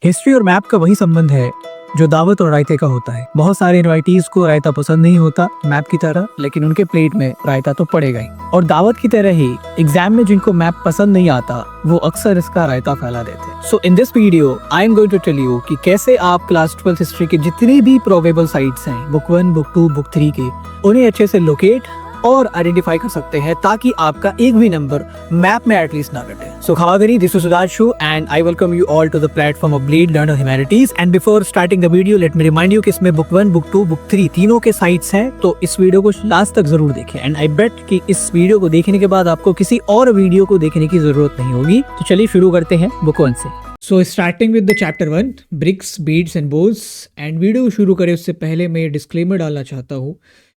History और map का वही संबंध है जो दावत और रायते का होता है। बहुत सारे इनवाइटीज को रायता पसंद नहीं होता मैप की तरह, लेकिन उनके प्लेट में रायता तो पड़ेगा ही। और दावत की तरह ही एग्जाम में जिनको मैप पसंद नहीं आता वो अक्सर इसका रायता फैला देते हैं। So in this video I am going to tell you कि कैसे आप क्लास 12 हिस्ट्री के जितने भी प्रोबेबल साइट्स हैं, बुक 1, बुक 2, बुक 3 के, उन्हें अच्छे से लोकेट और आइडेंटिफाई कर सकते हैं ताकि आपका एक भी नंबर मैप में एटलीस्ट ना कटे। सो खवागरी, this is Sudhanshu and I welcome you all to the platform of bleed learner humanities. And before starting the video let me remind you कि इसमें बुक 1, बुक 2, बुक 3 तीनों के साइट्स हैं, तो इस वीडियो को लास्ट तक जरूर देखें। एंड आई बेट कि इस वीडियो को देखने के बाद आपको किसी और वीडियो को देखने की जरूरत नहीं होगी। तो चलिए शुरू करते हैं बुक 1 से। So starting with the chapter 1, bricks, beads and boards. And video शुरू करें उससे पहले मैं डिस्क्लेमर डालना चाहता हूँ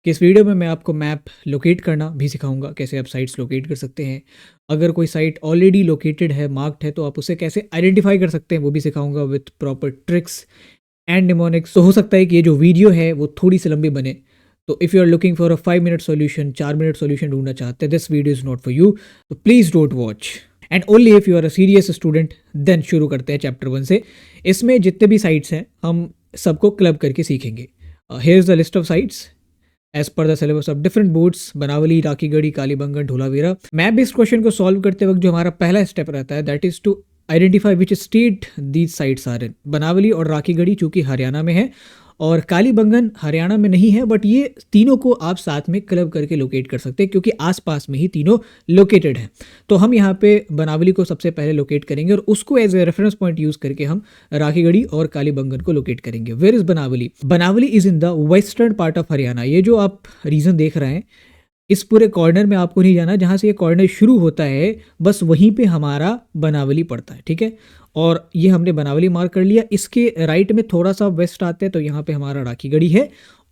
कि इस वीडियो में मैं आपको मैप लोकेट करना भी सिखाऊंगा, कैसे आप साइट्स लोकेट कर सकते हैं। अगर कोई साइट ऑलरेडी लोकेटेड है, मार्क्ड है, तो आप उसे कैसे आइडेंटिफाई कर सकते हैं वो भी सिखाऊंगा with proper tricks and mnemonics। तो हो सकता है कि ये जो वीडियो है वो थोड़ी सी लंबी बने, तो if you are looking for a 5 minute solution, 4 minute solution ढूंढना चाहते हैं, this video is not for you, तो please don't watch. And only if you are a serious student then शुरू करते हैं चैप्टर 1 से। इसमें जितने भी साइट्स हैं हम सबको क्लब करके सीखेंगे। Here is the list of sites as per the syllabus of different boards: Banawali, Rakhigarhi, Kalibangan, Dholavira. Map based question को सॉल्व करते वक्त जो हमारा पहला स्टेप रहता है that is to identify which state these sites are in. Banawali और राखीगढ़ी चूंकि हरियाणा में है और कालीबंगन हरियाणा में नहीं है, बट ये तीनों को आप साथ में क्लब करके लोकेट कर सकते हैं क्योंकि आसपास में ही तीनों लोकेटेड हैं। तो हम यहाँ पे बनावली को सबसे पहले लोकेट करेंगे और उसको as a reference point use करके हम राखीगढ़ी और कालीबंगन को लोकेट करेंगे। Where is Banawali? Banawali is in the western part of Haryana. ये जो आप रीजन देख रहे हैं, इस पूरे कॉर्नर में आपको नहीं जाना, जहाँ से ये कॉर्नर शुरू होता है बस वहीं पे हमारा बनावली पड़ता है, ठीक है। और ये हमने बनावली मार्क कर लिया। इसके राइट में थोड़ा सा वेस्ट आते हैं तो यहाँ पे हमारा राखीगढ़ी है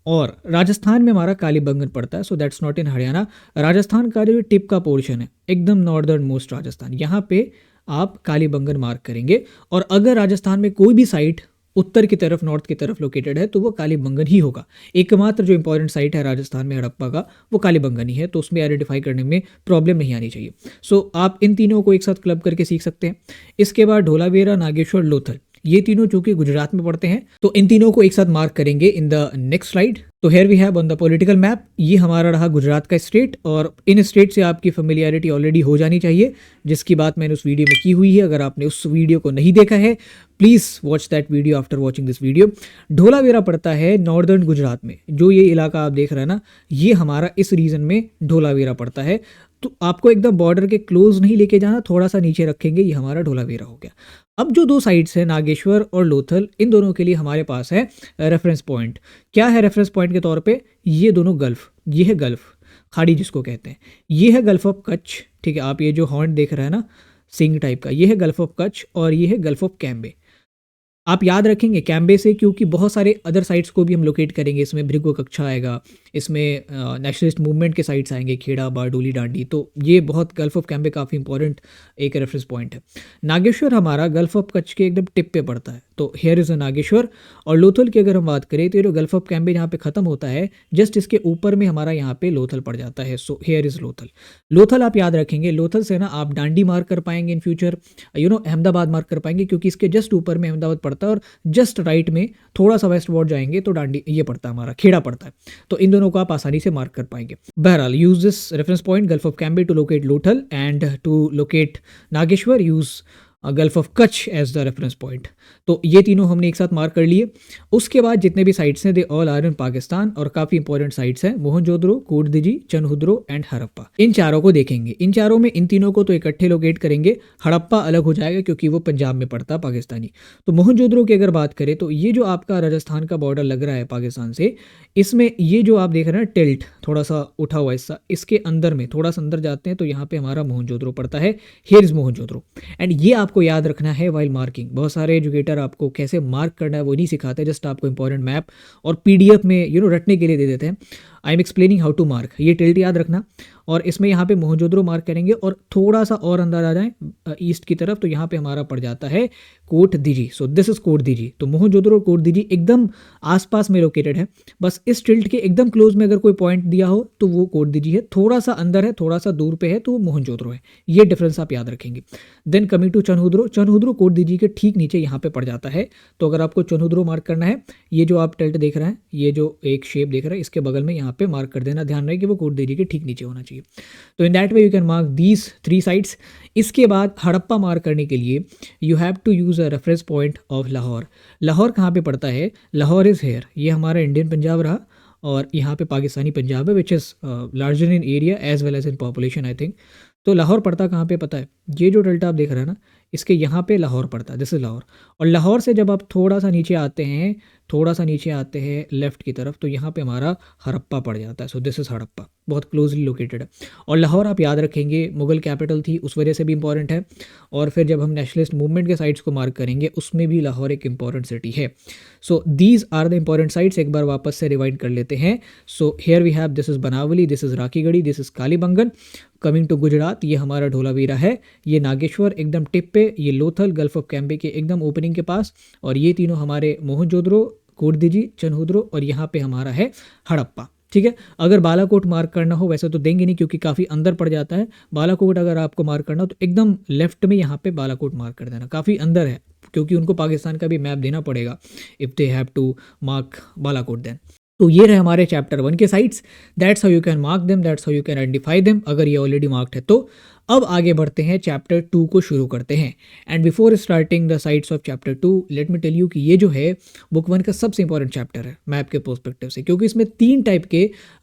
और राजस्थान में हमारा कालीबंगन पड़ता है। So that's not in Haryana. Rajasthan का जो टिप का पोर्शन है, एकदम नॉर्दर्न मोस्ट राजस्थान, यहाँ पे आप कालीबंगन मार्क करेंगे। और अगर राजस्थान में कोई भी साइट उत्तर की तरफ, नॉर्थ की तरफ लोकेटेड है तो वो कालीबंगन ही होगा। एकमात्र जो इंपॉर्टेंट साइट है राजस्थान में हड़प्पा का, वो कालीबंगन ही है, तो उसमें आइडेंटिफाई करने में प्रॉब्लम नहीं आनी चाहिए। सो आप इन तीनों को एक साथ क्लब करके सीख सकते हैं। इसके बाद ढोलावीरा, नागेश्वर, लोथल, ये तीनों चूंकि गुजरात में पड़ते हैं तो इन तीनों को एक साथ मार्क करेंगे इन द नेक्स्ट स्लाइड। तो here we have on the political map, ये हमारा रहा गुजरात का स्टेट और इन स्टेट से आपकी फेमिलियरिटी ऑलरेडी हो जानी चाहिए, जिसकी बात मैंने उस वीडियो में की हुई है। अगर आपने उस वीडियो को नहीं देखा है please watch that video after watching this video. Dholavira पड़ता है नॉर्दर्न गुजरात में। जो ये इलाका आप देख रहे हैं ना, ये हमारा इस रीजन में ढोलावीरा पड़ता है। तो आपको एकदम बॉर्डर के क्लोज नहीं लेके जाना, थोड़ा सा नीचे रखेंगे, ये हमारा ढोलावीरा हो गया। अब जो दो साइट्स हैं नागेश्वर और लोथल, इन दोनों के लिए हमारे पास है रेफरेंस पॉइंट। क्या है रेफरेंस पॉइंट के तौर पे? ये दोनों गल्फ, ये है गल्फ खाड़ी जिसको कहते हैं, ये है गल्फ ऑफ कच्छ, ठीक है। आप ये जो हॉर्न देख रहे हैं ना सिंग टाइप का, ये है गल्फ ऑफ कच्छ और ये है गल्फ ऑफ कैम्बे। आप याद रखेंगे कैम्बे से क्योंकि बहुत सारे अदर साइट्स को भी हम लोकेट करेंगे। इसमें भृगु कक्षा आएगा, इसमें नेशनलिस्ट मूवमेंट के साइट्स आएंगे, खेड़ा, बारडोली, डांडी। तो ये बहुत गल्फ ऑफ कैम्बे काफ़ी इंपॉर्टेंट एक रेफरेंस पॉइंट है। नागेश्वर हमारा गल्फ ऑफ कच्छ के एकदम टिप पे पड़ता है, तो हेयर इज़ अ नागेश्वर। और लोथल की अगर हम बात करें तो ये जो गल्फ ऑफ कैम्बे जहाँ पे ख़त्म होता है, जस्ट इसके ऊपर में हमारा यहाँ पे लोथल पड़ जाता है। So here is Lothal. Lothal आप याद रखेंगे, लोथल से ना आप डांडी मार्क कर पाएंगे इन फ्यूचर, अहमदाबाद मार्क कर पाएंगे क्योंकि इसके जस्ट ऊपर में अहमदाबाद पड़ता है और जस्ट राइट में थोड़ा सा वेस्ट वर्ड जाएंगे तो डांडी ये पड़ता है, हमारा खेड़ा पड़ता है। तो इन दोनों को आप आसानी से मार्क कर पाएंगे। बहरहाल use this reference point gulf of Cambay to locate Lothal and to locate Nageshwar use gulf of Kutch as the reference point. तो ये तीनों हमने एक साथ मार्क कर लिए। उसके बाद जितने भी साइट्स हैं they all are in Pakistan और काफ़ी इंपॉर्टेंट साइट्स हैं, मोहनजोदड़ो, कोटदीजी, चनहुद्रो एंड हड़प्पा। इन चारों को देखेंगे। इन चारों में इन तीनों को तो इकट्ठे लोकेट करेंगे, हड़प्पा अलग हो जाएगा क्योंकि वो पंजाब में पड़ता है, पाकिस्तानी। तो मोहनजोदड़ो की अगर बात करें तो ये जो आपका राजस्थान का बॉर्डर लग रहा है पाकिस्तान से, इसमें ये जो आप देख रहे हैं टिल्ट थोड़ा सा उठा हुआ हिस्सा, इसके अंदर में थोड़ा सा अंदर जाते हैं तो यहाँ पे हमारा मोहनजोदड़ो पड़ता है। Here is Mohenjodaro. एंड ये आपको याद रखना है वाइल मार्किंग। बहुत सारे एजुकेटर आपको कैसे मार्क करना है वो नहीं सिखाते, जस्ट आपको इंपॉर्टेंट मैप और PDF में रटने के लिए दे देते हैं। I am explaining how to mark. ये टिल्ट याद रखना। और इसमें यहाँ पे मोहनजोदड़ो मार्क करेंगे और थोड़ा सा और अंदर आ जाएं ईस्ट की तरफ, तो यहाँ पे हमारा पड़ जाता है कोट दीजी। सो दिस इज कोट दीजी। तो मोहनजोदड़ो और कोट दीजी एकदम आसपास में लोकेटेड है, बस इस टिल्ट के एकदम क्लोज में अगर कोई पॉइंट दिया हो तो वो कोट दीजी है, थोड़ा सा अंदर है, थोड़ा सा दूर पे है तो वो मोहनजोदड़ो है। ये डिफरेंस आप याद रखेंगे। Then coming to Chanhudaro, Chanhudaro coat दीजी के ठीक नीचे यहाँ पे पड़ जाता है। तो अगर आपको चनहुद्रो मार्क करना है, ये जो आप टिल्ट देख रहे हैं, ये जो एक शेप देख रहे हैं, इसके बगल में यहाँ पे मार्क कर देना, ध्यान रहे कि वो कोट दीजी के ठीक नीचे होना चाहिए। तो in that way you can mark these 3 sites. इसके बाद हड़प्पा मार्क करने के लिए you have to use a reference point of Lahore. Lahore कहाँ पे पड़ता है? लाहौर इज़ हेयर, ये हमारा इंडियन पंजाब रहा और यहाँ पे पाकिस्तानी पंजाब है, which is larger in area as well as in population I think. तो लाहौर पड़ता कहाँ पे पता है? ये जो डेल्टा आप देख रहे हैं ना, इसके यहाँ पे लाहौर पड़ता है, दिस इज़ लाहौर। और लाहौर से जब आप थोड़ा सा नीचे आते हैं, थोड़ा सा नीचे आते हैं लेफ्ट की तरफ, तो यहाँ पे हमारा हड़प्पा पड़ जाता है। सो दिस इज़ हड़प्पा, बहुत क्लोजली लोकेटेड है। और लाहौर आप याद रखेंगे मुगल कैपिटल थी, उस वजह से भी इंपॉर्टेंट है। और फिर जब हम नेशनलिस्ट मूवमेंट के साइट्स को मार्क करेंगे, उसमें भी लाहौर एक इंपॉर्टेंट सिटी है। So these are the important sites. एक बार वापस से रिवाइंड कर लेते हैं। So here we have, this is Banawali, this is Rakhigarhi, this is Kalibangan. Coming to Gujarat, ये हमारा ढोलावीरा है, ये नागेश्वर एकदम टिप पे, ये लोथल गल्फ ऑफ कैम्बे के एकदम ओपनिंग के पास, और ये तीनों हमारे मोहनजोदड़ो, कोटदीजी, चनहुद्रो, और यहाँ पे हमारा है हड़प्पा। ठीक है। अगर बालाकोट मार्क करना हो, वैसे तो देंगे नहीं क्योंकि काफ़ी अंदर पड़ जाता है। बालाकोट अगर आपको मार्क करना हो तो एकदम लेफ्ट में यहाँ पे बालाकोट मार्क कर देना, काफ़ी अंदर है क्योंकि उनको पाकिस्तान का भी मैप देना पड़ेगा if they have to mark Balakot then. तो ये रहे हमारे चैप्टर 1 के sites. That's how you can mark them, that's how you can identify them, अगर ये ऑलरेडी मार्क्ड है तो। अब आगे बढ़ते हैं, चैप्टर 2 को शुरू करते हैं। And before starting the sites of chapter 2, let me tell you कि ये जो है बुक 1 का सबसे इंपॉर्टेंट चैप्टर है मैप के पर्सपेक्टिव से, क्योंकि इसमें 3 टाइप के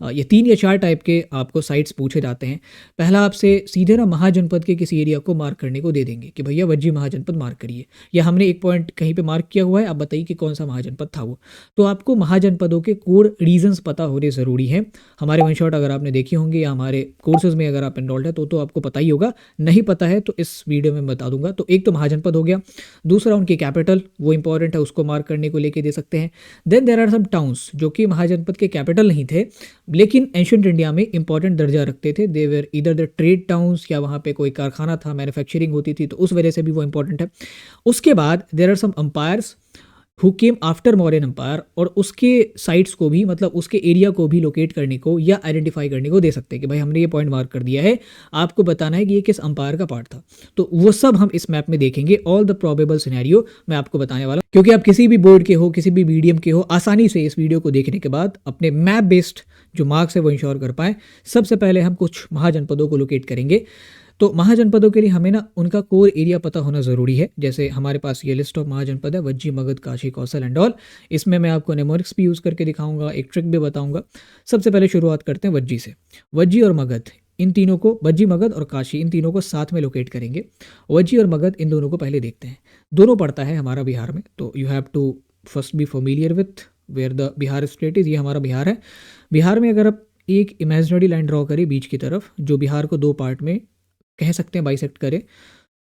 या 3 या 4 टाइप के आपको साइट्स पूछे जाते हैं। पहला आपसे सीधे ना महाजनपद के किसी एरिया को मार्क करने को दे देंगे कि भैया वज्जी महाजनपद मार्क करिए, या हमने एक पॉइंट कहीं पे मार्क किया हुआ है, आप बताइए कि कौन सा महाजनपद था वो। तो आपको महाजनपदों के कोड रीजन्स पता होने ज़रूरी है। हमारे वन शॉट अगर आपने देखे होंगे या हमारे कोर्सेज में अगर आप एनरोल्ड है तो आपको पता ही होगा, नहीं पता है तो इस वीडियो में बता दूंगा। तो एक तो महाजनपद हो गया, दूसरा उनकी कैपिटल, वो इंपॉर्टेंट है, उसको मार्क करने को लेके दे सकते हैं। Then there are some towns जो कि महाजनपद के कैपिटल नहीं थे लेकिन एंशिएंट इंडिया में इंपॉर्टेंट दर्जा रखते थे। दे वेर इधर द ट्रेड टाउन्स, या वहाँ पे कोई कारखाना था, मैन्युफैक्चरिंग होती थी, तो उस वजह से भी वो इंपॉर्टेंट है। उसके बाद there are some empires who came after Mauryan empire, और उसके साइट्स को भी, मतलब उसके एरिया को भी लोकेट करने को या आइडेंटिफाई करने को दे सकते हैं कि भाई हमने ये पॉइंट मार्क कर दिया है, आपको बताना है कि ये किस अंपायर का पार्ट था। तो वो सब हम इस मैप में देखेंगे, ऑल द प्रोबेबल सिनेरियो मैं आपको बताने वाला, क्योंकि आप किसी भी बोर्ड के हो, किसी भी मीडियम के हो, आसानी से इस वीडियो को देखने के बाद अपने मैप बेस्ड जो मार्क्स है वो इंश्योर कर पाएँ। सबसे पहले हम कुछ महाजनपदों को लोकेट करेंगे। तो महाजनपदों के लिए हमें ना उनका कोर एरिया पता होना ज़रूरी है। जैसे हमारे पास ये लिस्ट ऑफ महाजनपद है, वज्जी, मगध, काशी, कौशल एंड ऑल। इसमें मैं आपको नेमोनिक्स भी यूज़ करके दिखाऊंगा, एक ट्रिक भी बताऊंगा। सबसे पहले शुरुआत करते हैं वज्जी से। वज्जी और मगध, इन तीनों को, वज्जी, मगध और काशी, इन तीनों को साथ में लोकेट करेंगे। वज्जी और मगध, इन दोनों को पहले देखते हैं। दोनों पड़ता है हमारा बिहार में, तो you have to first be familiar with where the Bihar state is. ये हमारा बिहार है। बिहार में अगर आप एक इमेजिनरी लाइन ड्रॉ करें बीच की तरफ, जो बिहार को 2 पार्ट में कह सकते हैं बाइसेक्ट करे,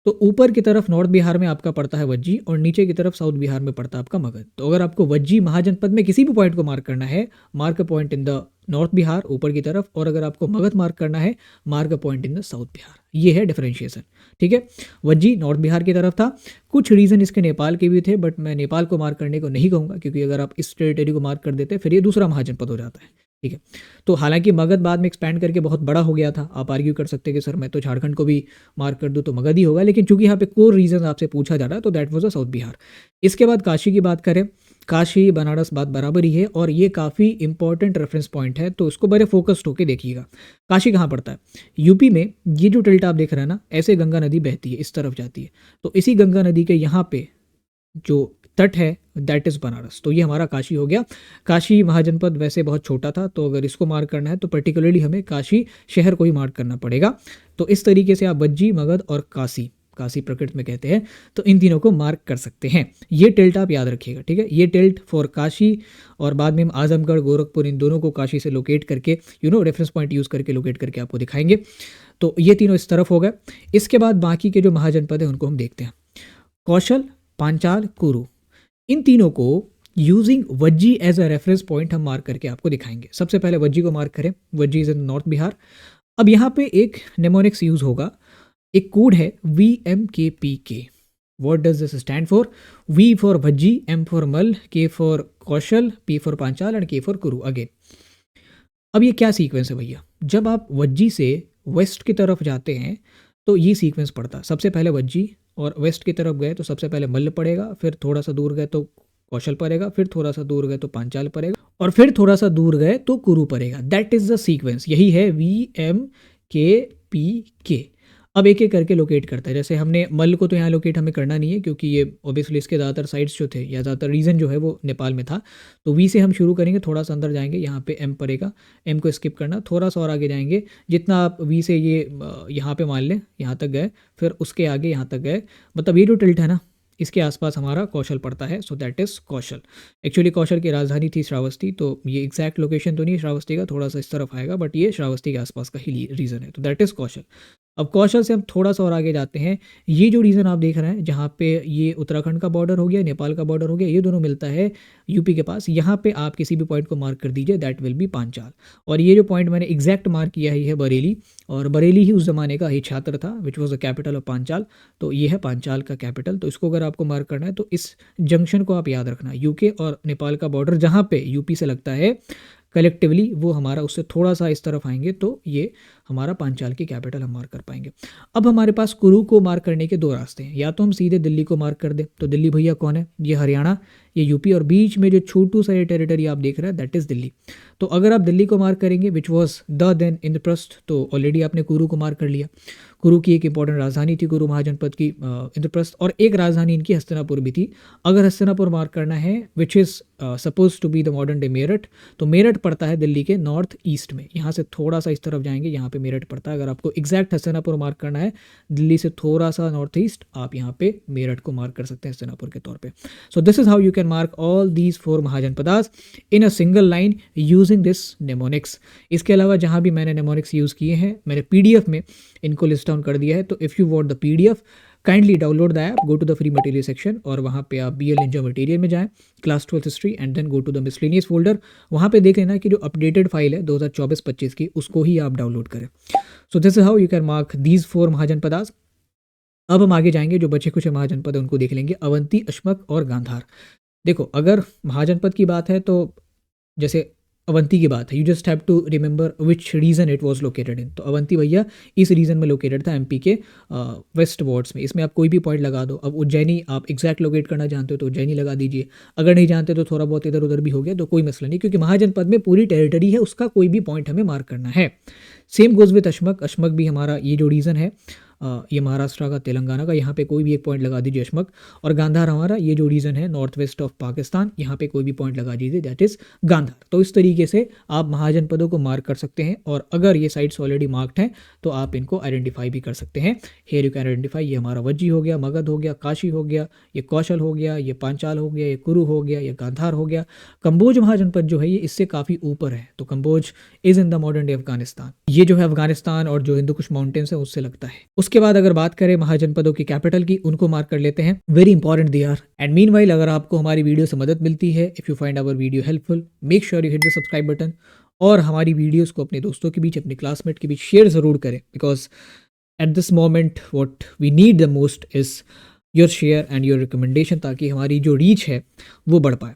तो ऊपर की तरफ नॉर्थ बिहार में आपका पड़ता है वज्जी और नीचे की तरफ साउथ बिहार में पड़ता है आपका मगध। तो अगर आपको वज्जी महाजनपद में किसी भी पॉइंट को मार्क करना है, mark a point in the north Bihar ऊपर की तरफ, और अगर आपको मगध मार्क करना है, mark a point in the south Bihar. ये है डिफरेंशिएशन। ठीक है। वज्जी नॉर्थ बिहार की तरफ था, कुछ रीजन इसके नेपाल के भी थे, बट मैं नेपाल को मार्क करने को नहीं कहूँगा, क्योंकि अगर आप इस टेरिटरी को मार्क कर देते फिर ये दूसरा महाजनपद हो जाता है। ठीक है। तो हालांकि मगध बाद में एक्सपैंड करके बहुत बड़ा हो गया था। आप आर्ग्यू कर सकते हैं कि सर मैं तो झारखंड को भी मार्क कर दूं तो मगध ही होगा, लेकिन चूंकि यहाँ पे कोर रीजन आपसे पूछा जा रहा है तो that was a south Bihar. इसके बाद काशी की बात करें, काशी बनारस बात बराबर ही है और ये काफ़ी इंपॉर्टेंट रेफरेंस पॉइंट है, तो इसको बड़े फोकस्ड होकर देखिएगा। काशी कहाँ पड़ता है? यूपी में। ये जो टिल्ट आप देख रहे हैं ना, ऐसे गंगा नदी बहती है, इस तरफ जाती है, तो इसी गंगा नदी के यहाँ पे जो तट है दैट इज़ बनारस। तो ये हमारा काशी हो गया। काशी महाजनपद वैसे बहुत छोटा था, तो अगर इसको मार्क करना है तो पर्टिकुलरली हमें काशी शहर को ही मार्क करना पड़ेगा। तो इस तरीके से आप वज्जी, मगध और काशी, काशी प्रकृत में कहते हैं, तो इन तीनों को मार्क कर सकते हैं। ये टिल्ट आप याद रखिएगा। ठीक है। ये टिल्ट फॉर काशी, और बाद में हम आजमगढ़, गोरखपुर, इन दोनों को काशी से लोकेट करके रेफरेंस पॉइंट यूज़ करके लोकेट करके आपको दिखाएंगे। तो ये तीनों इस तरफ हो गए। इसके बाद बाकी के जो महाजनपद हैं उनको हम देखते हैं। कौशल, पांचाल, कुरु, इन तीनों को using Vajji as a reference point हम मार्क करके आपको दिखाएंगे। सबसे पहले वज्जी को मार्क करें। Vajji is in north Bihar. अब यहाँ पे एक नेमोनिक्स यूज होगा, एक कोड है VMKPK। What does this stand for? V for Bhajji, M for मल, K for Kaushal, P for Panchal and K for कुरु अगेन। अब ये क्या सीक्वेंस है भैया? जब आप वज्जी से वेस्ट की तरफ जाते हैं तो ये सीक्वेंस पड़ता है, सबसे पहले वज्जी, और वेस्ट की तरफ गए तो सबसे पहले मल्ल पड़ेगा, फिर थोड़ा सा दूर गए तो कौशल पड़ेगा, फिर थोड़ा सा दूर गए तो पांचाल पड़ेगा, और फिर थोड़ा सा दूर गए तो कुरु पड़ेगा। दैट इज द सीक्वेंस, यही है VMKPK। अब एक एक करके लोकेट करता है। जैसे हमने मल्ल को तो यहाँ लोकेट हमें करना नहीं है क्योंकि ये ऑब्वियसली इसके ज़्यादातर साइड्स जो थे या ज़्यादातर रीजन जो है वो नेपाल में था। तो वी से हम शुरू करेंगे, थोड़ा सा अंदर जाएंगे, यहाँ पे एम पड़ेगा, एम को स्किप करना, थोड़ा सा और आगे जाएंगे, जितना आप वी से ये यहाँ पे मान लें यहाँ तक गए, फिर उसके आगे यहाँ तक गए, मतलब ये जो टिल्ट है ना इसके आसपास हमारा कौशल पड़ता है। So that is Kaushal. Actually Kaushal की राजधानी थी श्रावस्ती, तो ये एग्जैक्ट लोकेशन तो नहीं है श्रावस्ती का, थोड़ा सा इस तरफ आएगा, बट ये श्रावस्ती के आसपास का ही रीजन है। तो दैट इज़ कौशल। अब कौशल से हम थोड़ा सा और आगे जाते हैं। ये जो रीजन आप देख रहे हैं जहाँ पे ये उत्तराखंड का बॉर्डर हो गया, नेपाल का बॉर्डर हो गया, ये दोनों मिलता है यूपी के पास। यहाँ पे आप किसी भी पॉइंट को मार्क कर दीजिए, दैट विल बी पांचाल। और ये जो पॉइंट मैंने एग्जैक्ट मार्क किया है बरेली, और बरेली ही उस ज़माने का ही छात्र था विच was the capital of Panchal. तो ये है पांचाल का कैपिटल। तो इसको अगर आपको मार्क करना है तो इस जंक्शन को आप याद रखना, यूके और नेपाल का बॉर्डर जहाँ पे यूपी से लगता है कलेक्टिवली, वो हमारा उससे थोड़ा सा इस तरफ आएंगे तो ये हमारा पांचाल की कैपिटल हम मार्क कर पाएंगे। अब हमारे पास कुरु को मार्क करने के दो रास्ते हैं, या तो हम सीधे दिल्ली को मार्क कर दें, तो दिल्ली भैया कौन है? ये हरियाणा, ये यूपी, और बीच में जो छोटू सा ये टेरिटरी आप देख रहे हैं दैट इज़ दिल्ली। तो अगर आप दिल्ली को मार्क करेंगे which was the then Indraprastha, तो ऑलरेडी आपने कुरु को मार्क कर लिया। कुरु की एक इंपॉर्टेंट राजधानी थी कुरु महाजनपद की इंद्रप्रस्थ, और एक राजधानी इनकी हस्तिनापुर भी थी। अगर हस्तिनापुर मार्क करना है which is suppose to be the modern day Meerut, तो मेरठ पड़ता है दिल्ली के नॉर्थ ईस्ट में, यहाँ से थोड़ा सा इस तरफ जाएंगे, यहाँ पे मेरठ पड़ता है। अगर आपको एग्जैक्ट हस्तिनापुर मार्क करना है दिल्ली से थोड़ा सा नॉर्थ ईस्ट, आप यहाँ पे मेरठ को मार्क कर सकते हैं हस्तिनापुर के तौर पे। सो this is how you can mark all these 4 mahajanapadas in a single line using this mnemonics. इसके अलावा जहाँ भी मैंने नेमोनिक्स यूज़ किए हैं मैंने PDF में इनको लिस्ट डाउन कर दिया है। तो if you want the PDF, kindly download the app, go to the free material section, और वहाँ पे आप BL इंजो मटेरियल में जाएं, class 12th history, and then go to the miscellaneous folder. वहाँ पे देख लेना कि जो अपडेटेड फाइल है 2024-25 की, उसको ही आप डाउनलोड करें। सो this is how you can mark these 4 mahajanapadas. अब हम आगे जाएंगे, जो बचे कुछ महाजनपद है उनको देख लेंगे, अवंती, अश्मक और गांधार। देखो अगर महाजनपद की बात है तो जैसे अवंती की बात है, you just have to remember which region it was located in. तो अवंती भैया इस रीजन में लोकेटेड था MP के वेस्ट वार्ड्स में। इसमें आप कोई भी पॉइंट लगा दो। अब उज्जैनी आप एग्जैक्ट लोकेट करना जानते हो तो उज्जैनी लगा दीजिए, अगर नहीं जानते तो थोड़ा बहुत इधर उधर भी हो गया तो कोई मसला नहीं, क्योंकि महाजनपद में पूरी टेरिटरी है, उसका कोई भी पॉइंट हमें मार्क करना है। Same goes with Ashmak. Ashmak भी हमारा ये जो रीजन है ये महाराष्ट्र का, तेलंगाना का, यहाँ पे कोई भी एक पॉइंट लगा दीजिए अश्मक। और गांधार हमारा ये जो रीजन है नॉर्थ वेस्ट ऑफ पाकिस्तान, यहाँ पे कोई भी पॉइंट लगा दीजिए, दैट इज गांधार। तो इस तरीके से आप महाजनपदों को मार्क कर सकते हैं, और अगर ये साइट्स ऑलरेडी मार्क्ड हैं तो आप इनको आइडेंटिफाई भी कर सकते हैं। हेयर यू कैन आइडेंटिफाई, ये हमारा वज्जी हो गया, मगध हो गया, काशी हो गया, ये कौशल हो गया, ये पांचाल हो गया, ये कुरु हो गया, ये गांधार हो गया। कंबोज महाजनपद जो है ये इससे काफ़ी ऊपर है, तो Kamboj is in the modern day Afghanistan. ये जो है अफगानिस्तान और जो हिंदू कुश माउंटेन्स है उससे लगता है। उसके बाद अगर बात करें महाजनपदों की कैपिटल की, उनको मार्क कर लेते हैं। Very important they are. And meanwhile अगर आपको हमारी वीडियो से मदद मिलती है, if you find our video helpful, make sure you hit the subscribe button, और हमारी वीडियोस को अपने दोस्तों के बीच, अपने क्लासमेट के बीच शेयर ज़रूर करें, because at this moment what we need the most is your share and your recommendation, ताकि हमारी जो रीच है वो बढ़ पाए।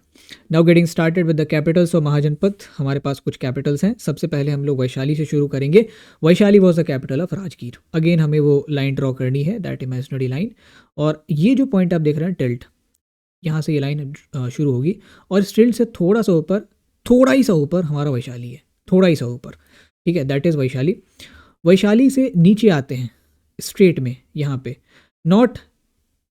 Now getting started with the capitals of Mahajanapada. हमारे पास कुछ कैपिटल्स हैं। सबसे पहले हम लोग वैशाली से शुरू करेंगे। Vaishali was the capital of Rajgir. Again हमें वो लाइन ड्रॉ करनी है, दैट इमेजिनरी लाइन, और ये जो पॉइंट आप देख रहे हैं टिल्ट, यहाँ से ये लाइन शुरू होगी, और इस टिल्ट से थोड़ा सा ऊपर, थोड़ा ही सा ऊपर हमारा वैशाली है, थोड़ा ही सा ऊपर, ठीक है, दैट इज़ वैशाली। वैशाली से नीचे आते हैं स्ट्रेट में, यहाँ पे not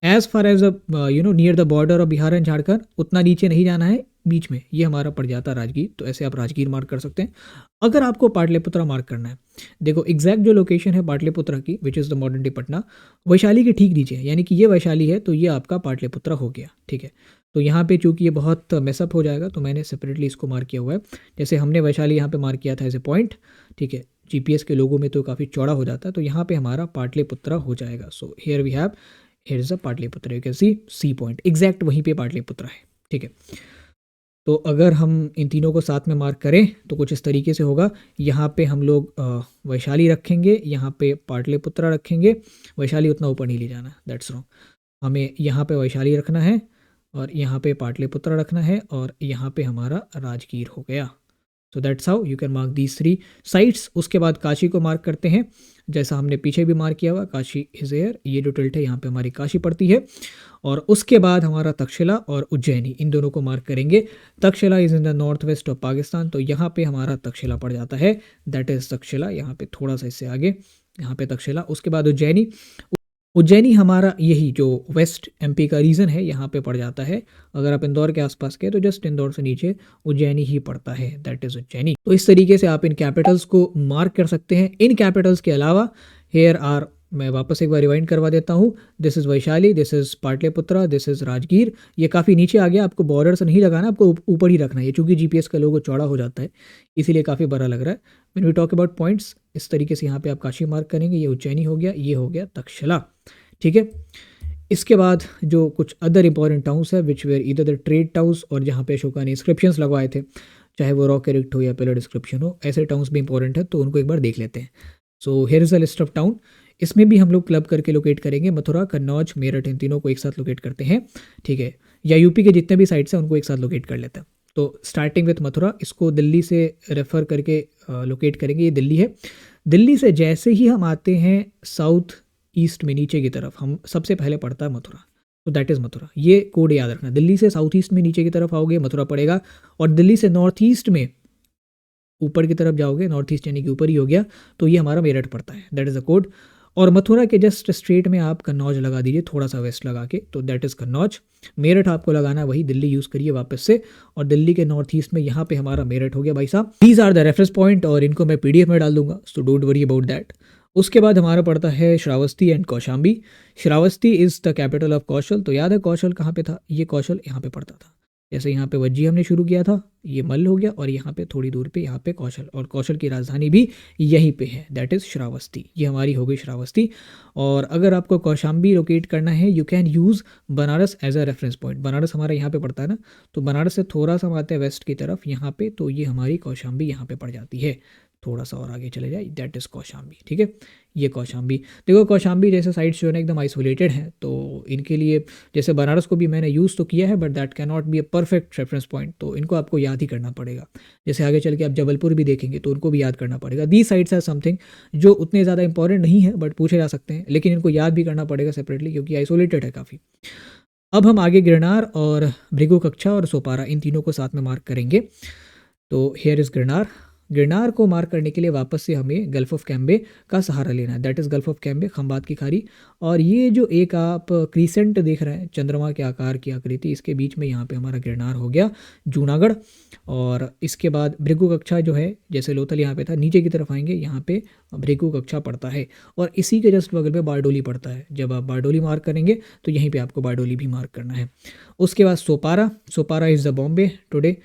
as far as near the border of Bihar and Jharkhand, उतना नीचे नहीं जाना है, बीच में ये हमारा पड़ जाता है राजगीर। तो ऐसे आप राजगीर मार्क कर सकते हैं। अगर आपको पाटलिपुत्रा मार्क करना है, देखो एग्जैक्ट जो लोकेशन है पाटलिपुत्रा की which is the modern day Patna, Vaishali के ठीक नीचे है, यानी कि ये वैशाली है तो ये आपका पाटलिपुत्रा हो गया, ठीक है। तो यहाँ पे चूंकि ये बहुत मेसअप हो जाएगा तो मैंने सेपरेटली इसको मार्क किया हुआ है। जैसे हमने वैशाली यहाँ पे मार्क किया था एज ए पॉइंट, ठीक है, GPS के लोगों में तो काफ़ी चौड़ा हो जाता है, तो यहाँ पे हमारा पाटलिपुत्रा हो जाएगा। So here we have, here is a Pataliputra, you can see C point, exact वहीं पे पाटलिपुत्रा है, ठीक है। तो अगर हम इन तीनों को साथ में मार्क करें तो कुछ इस तरीके से होगा। यहाँ पे हम लोग वैशाली रखेंगे, यहाँ पे पाटलिपुत्रा रखेंगे। वैशाली उतना ऊपर नहीं ले जाना, दैट्स रॉन्ग। हमें यहाँ पे वैशाली रखना है और यहाँ पे पाटलिपुत्रा रखना है और यहाँ पे हमारा राजगीर हो गया। सो that's how you can mark these 3 sites. उसके बाद काशी को मार्क करते हैं, जैसा हमने पीछे भी मार्क किया हुआ, काशी इज एयर, ये जो टिल्ट है यहाँ पे हमारी काशी पड़ती है। और उसके बाद हमारा तक्षशिला और उज्जैनी, इन दोनों को मार्क करेंगे। Takshashila is in the north west of Pakistan, तो यहाँ पे हमारा तक्षशिला पड़ जाता है, दैट इज तक्षशिला। यहाँ पे थोड़ा सा इससे आगे, यहाँ पे तक्षशिला। उसके बाद उज्जैनी, उज्जैनी हमारा यही जो वेस्ट एमपी का रीजन है यहाँ पे पड़ जाता है। अगर आप इंदौर के आसपास के तो जस्ट इंदौर से नीचे उज्जैनी ही पड़ता है, दैट इज उज्जैनी। तो इस तरीके से आप इन कैपिटल्स को मार्क कर सकते हैं। इन कैपिटल्स के अलावा हेयर आर, मैं वापस एक बार रिवाइंड करवा देता हूँ, this is Vaishali, this is Pataliputra, this is Rajgir. ये काफ़ी नीचे आ गया, आपको बॉर्डर से नहीं लगाना, आपको ऊपर ही रखना है, चूँकि जीपीएस का लोगो चौड़ा हो जाता है इसीलिए काफ़ी बड़ा लग रहा है। When we talk about points, इस तरीके से यहाँ पे आप काशी मार्क करेंगे, ये उज्जैनी हो गया, ये हो गया तक्षशिला, ठीक है। इसके बाद जो कुछ अदर इंपॉर्टेंट टाउन्स है which were either the trade towns, और जहाँ पे अशोका ने इंस्क्रिप्शंस लगवाए थे, चाहे वो रॉक एरिक्ट हो या पिलर डिस्क्रिप्शन हो, ऐसे टाउन्स भी इंपॉर्टेंट है, तो उनको एक बार देख लेते हैं। So here is a list of town. इसमें भी हम लोग क्लब करके लोकेट करेंगे, मथुरा, कन्नौज, मेरठ, इन तीनों को एक साथ लोकेट करते हैं, ठीक है। या यूपी के जितने भी साइट्स हैं उनको एक साथ लोकेट कर लेते हैं। तो स्टार्टिंग विथ मथुरा, इसको दिल्ली से रेफर करके लोकेट करेंगे, ये दिल्ली है। दिल्ली से जैसे ही हम आते हैं साउथ ईस्ट में नीचे की तरफ, हम सबसे पहले पड़ता है मथुरा, तो दैट इज़ मथुरा। ये कोड याद रखना, दिल्ली से साउथ ईस्ट में नीचे की तरफ आओगे मथुरा पड़ेगा, और दिल्ली से नॉर्थ ईस्ट में ऊपर की तरफ जाओगे, नॉर्थ ईस्ट यानी कि ऊपर ही हो गया, तो ये हमारा मेरठ पड़ता है, दैट इज़ द कोड। और मथुरा के जस्ट स्ट्रेट में आप कन्नौज लगा दीजिए, थोड़ा सा वेस्ट लगा के, तो दैट इज़ कन्नौज। मेरठ आपको लगाना वही, दिल्ली यूज़ करिए वापस से, और दिल्ली के नॉर्थ ईस्ट में यहाँ पे हमारा मेरठ हो गया भाई साहब। These are the reference point, और इनको मैं पीडीएफ में डाल दूंगा, so don't worry about that. उसके बाद हमारा पड़ता है Shravasti and Kaushambi. Shravasti is the capital of Kaushal, तो याद है कौशल कहाँ पे था, ये कौशल यहाँ पे पड़ता था। जैसे यहाँ पे वज्जी हमने शुरू किया था, ये मल्ल हो गया, और यहाँ पे थोड़ी दूर पे यहाँ पे कौशल, और कौशल की राजधानी भी यहीं पे है, दैट इज़ श्रावस्ती। ये हमारी हो गई श्रावस्ती। और अगर आपको कौशाम्बी लोकेट करना है, you can use Banaras as a reference point. Banaras हमारा यहाँ पे पड़ता है ना, तो बनारस से थोड़ा सा हम आते हैं वेस्ट की तरफ यहाँ पे, तो ये हमारी कौशाम्बी यहाँ पे पड़ जाती है। थोड़ा सा और आगे चले जाए, दैट इज़ कौशाम्बी, ठीक है। ये कौशाम्बी, देखो कौशाम्बी जैसे साइट्स जो है ना एकदम आइसोलेटेड हैं, तो इनके लिए, जैसे बनारस को भी मैंने यूज़ तो किया है, but that can not be a perfect reference point, तो इनको आपको याद ही करना पड़ेगा। जैसे आगे चल के आप जबलपुर भी देखेंगे तो उनको भी याद करना पड़ेगा। दी साइट्स आर समथिंग जो उतने ज़्यादा इंपॉर्टेंट नहीं है, बट पूछे जा सकते हैं, लेकिन इनको याद भी करना पड़ेगा सेपरेटली, क्योंकि आइसोलेटेड है काफ़ी। अब हम आगे गिरनार और भृगु कक्षा और सोपारा, इन तीनों को साथ में मार्क करेंगे। तो हेयर इज़ गिरनार। गिरनार को मार्क करने के लिए वापस से हमें गल्फ ऑफ कैम्बे का सहारा लेना है, that is gulf of Cambay, Khambhat की खाड़ी। और ये जो एक आप क्रीसेंट देख रहे हैं, चंद्रमा के आकार की आकृति, इसके बीच में यहाँ पे हमारा गिरनार हो गया, जूनागढ़। और इसके बाद भृगु कक्षा जो है, जैसे लोथल यहाँ पे था, नीचे की तरफ आएंगे, यहाँ पे भृगु कक्षा पड़ता है, और इसी के जस्ट बगल में बारडोली पड़ता है। जब आप बारडोली मार्क करेंगे तो यहीं पे आपको बारडोली भी मार्क करना है। उसके बाद Sopara, Sopara is the Bombay today,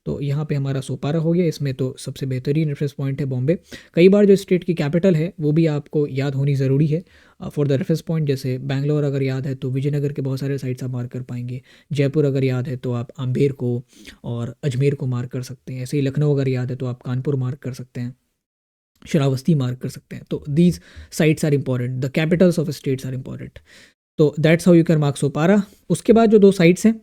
तो यहाँ पे हमारा सोपारा हो गया। इसमें तो सबसे बेहतरीन रेफरेंस पॉइंट है बॉम्बे। कई बार जो स्टेट की कैपिटल है वो भी आपको याद होनी ज़रूरी है फॉर द रेफरेंस पॉइंट। जैसे बैंगलोर अगर याद है तो विजयनगर के बहुत सारे साइट्स आप मार्क कर पाएंगे। जयपुर अगर याद है तो आप आम्बेर को और अजमेर को मार्क कर सकते हैं। ऐसे ही लखनऊ अगर याद है तो आप कानपुर मार्क कर सकते हैं, श्रावस्ती मार्क कर सकते हैं। तो these sites are important, the capitals of states are important. तो that's how you can mark Sopara. उसके बाद जो दो साइट्स हैं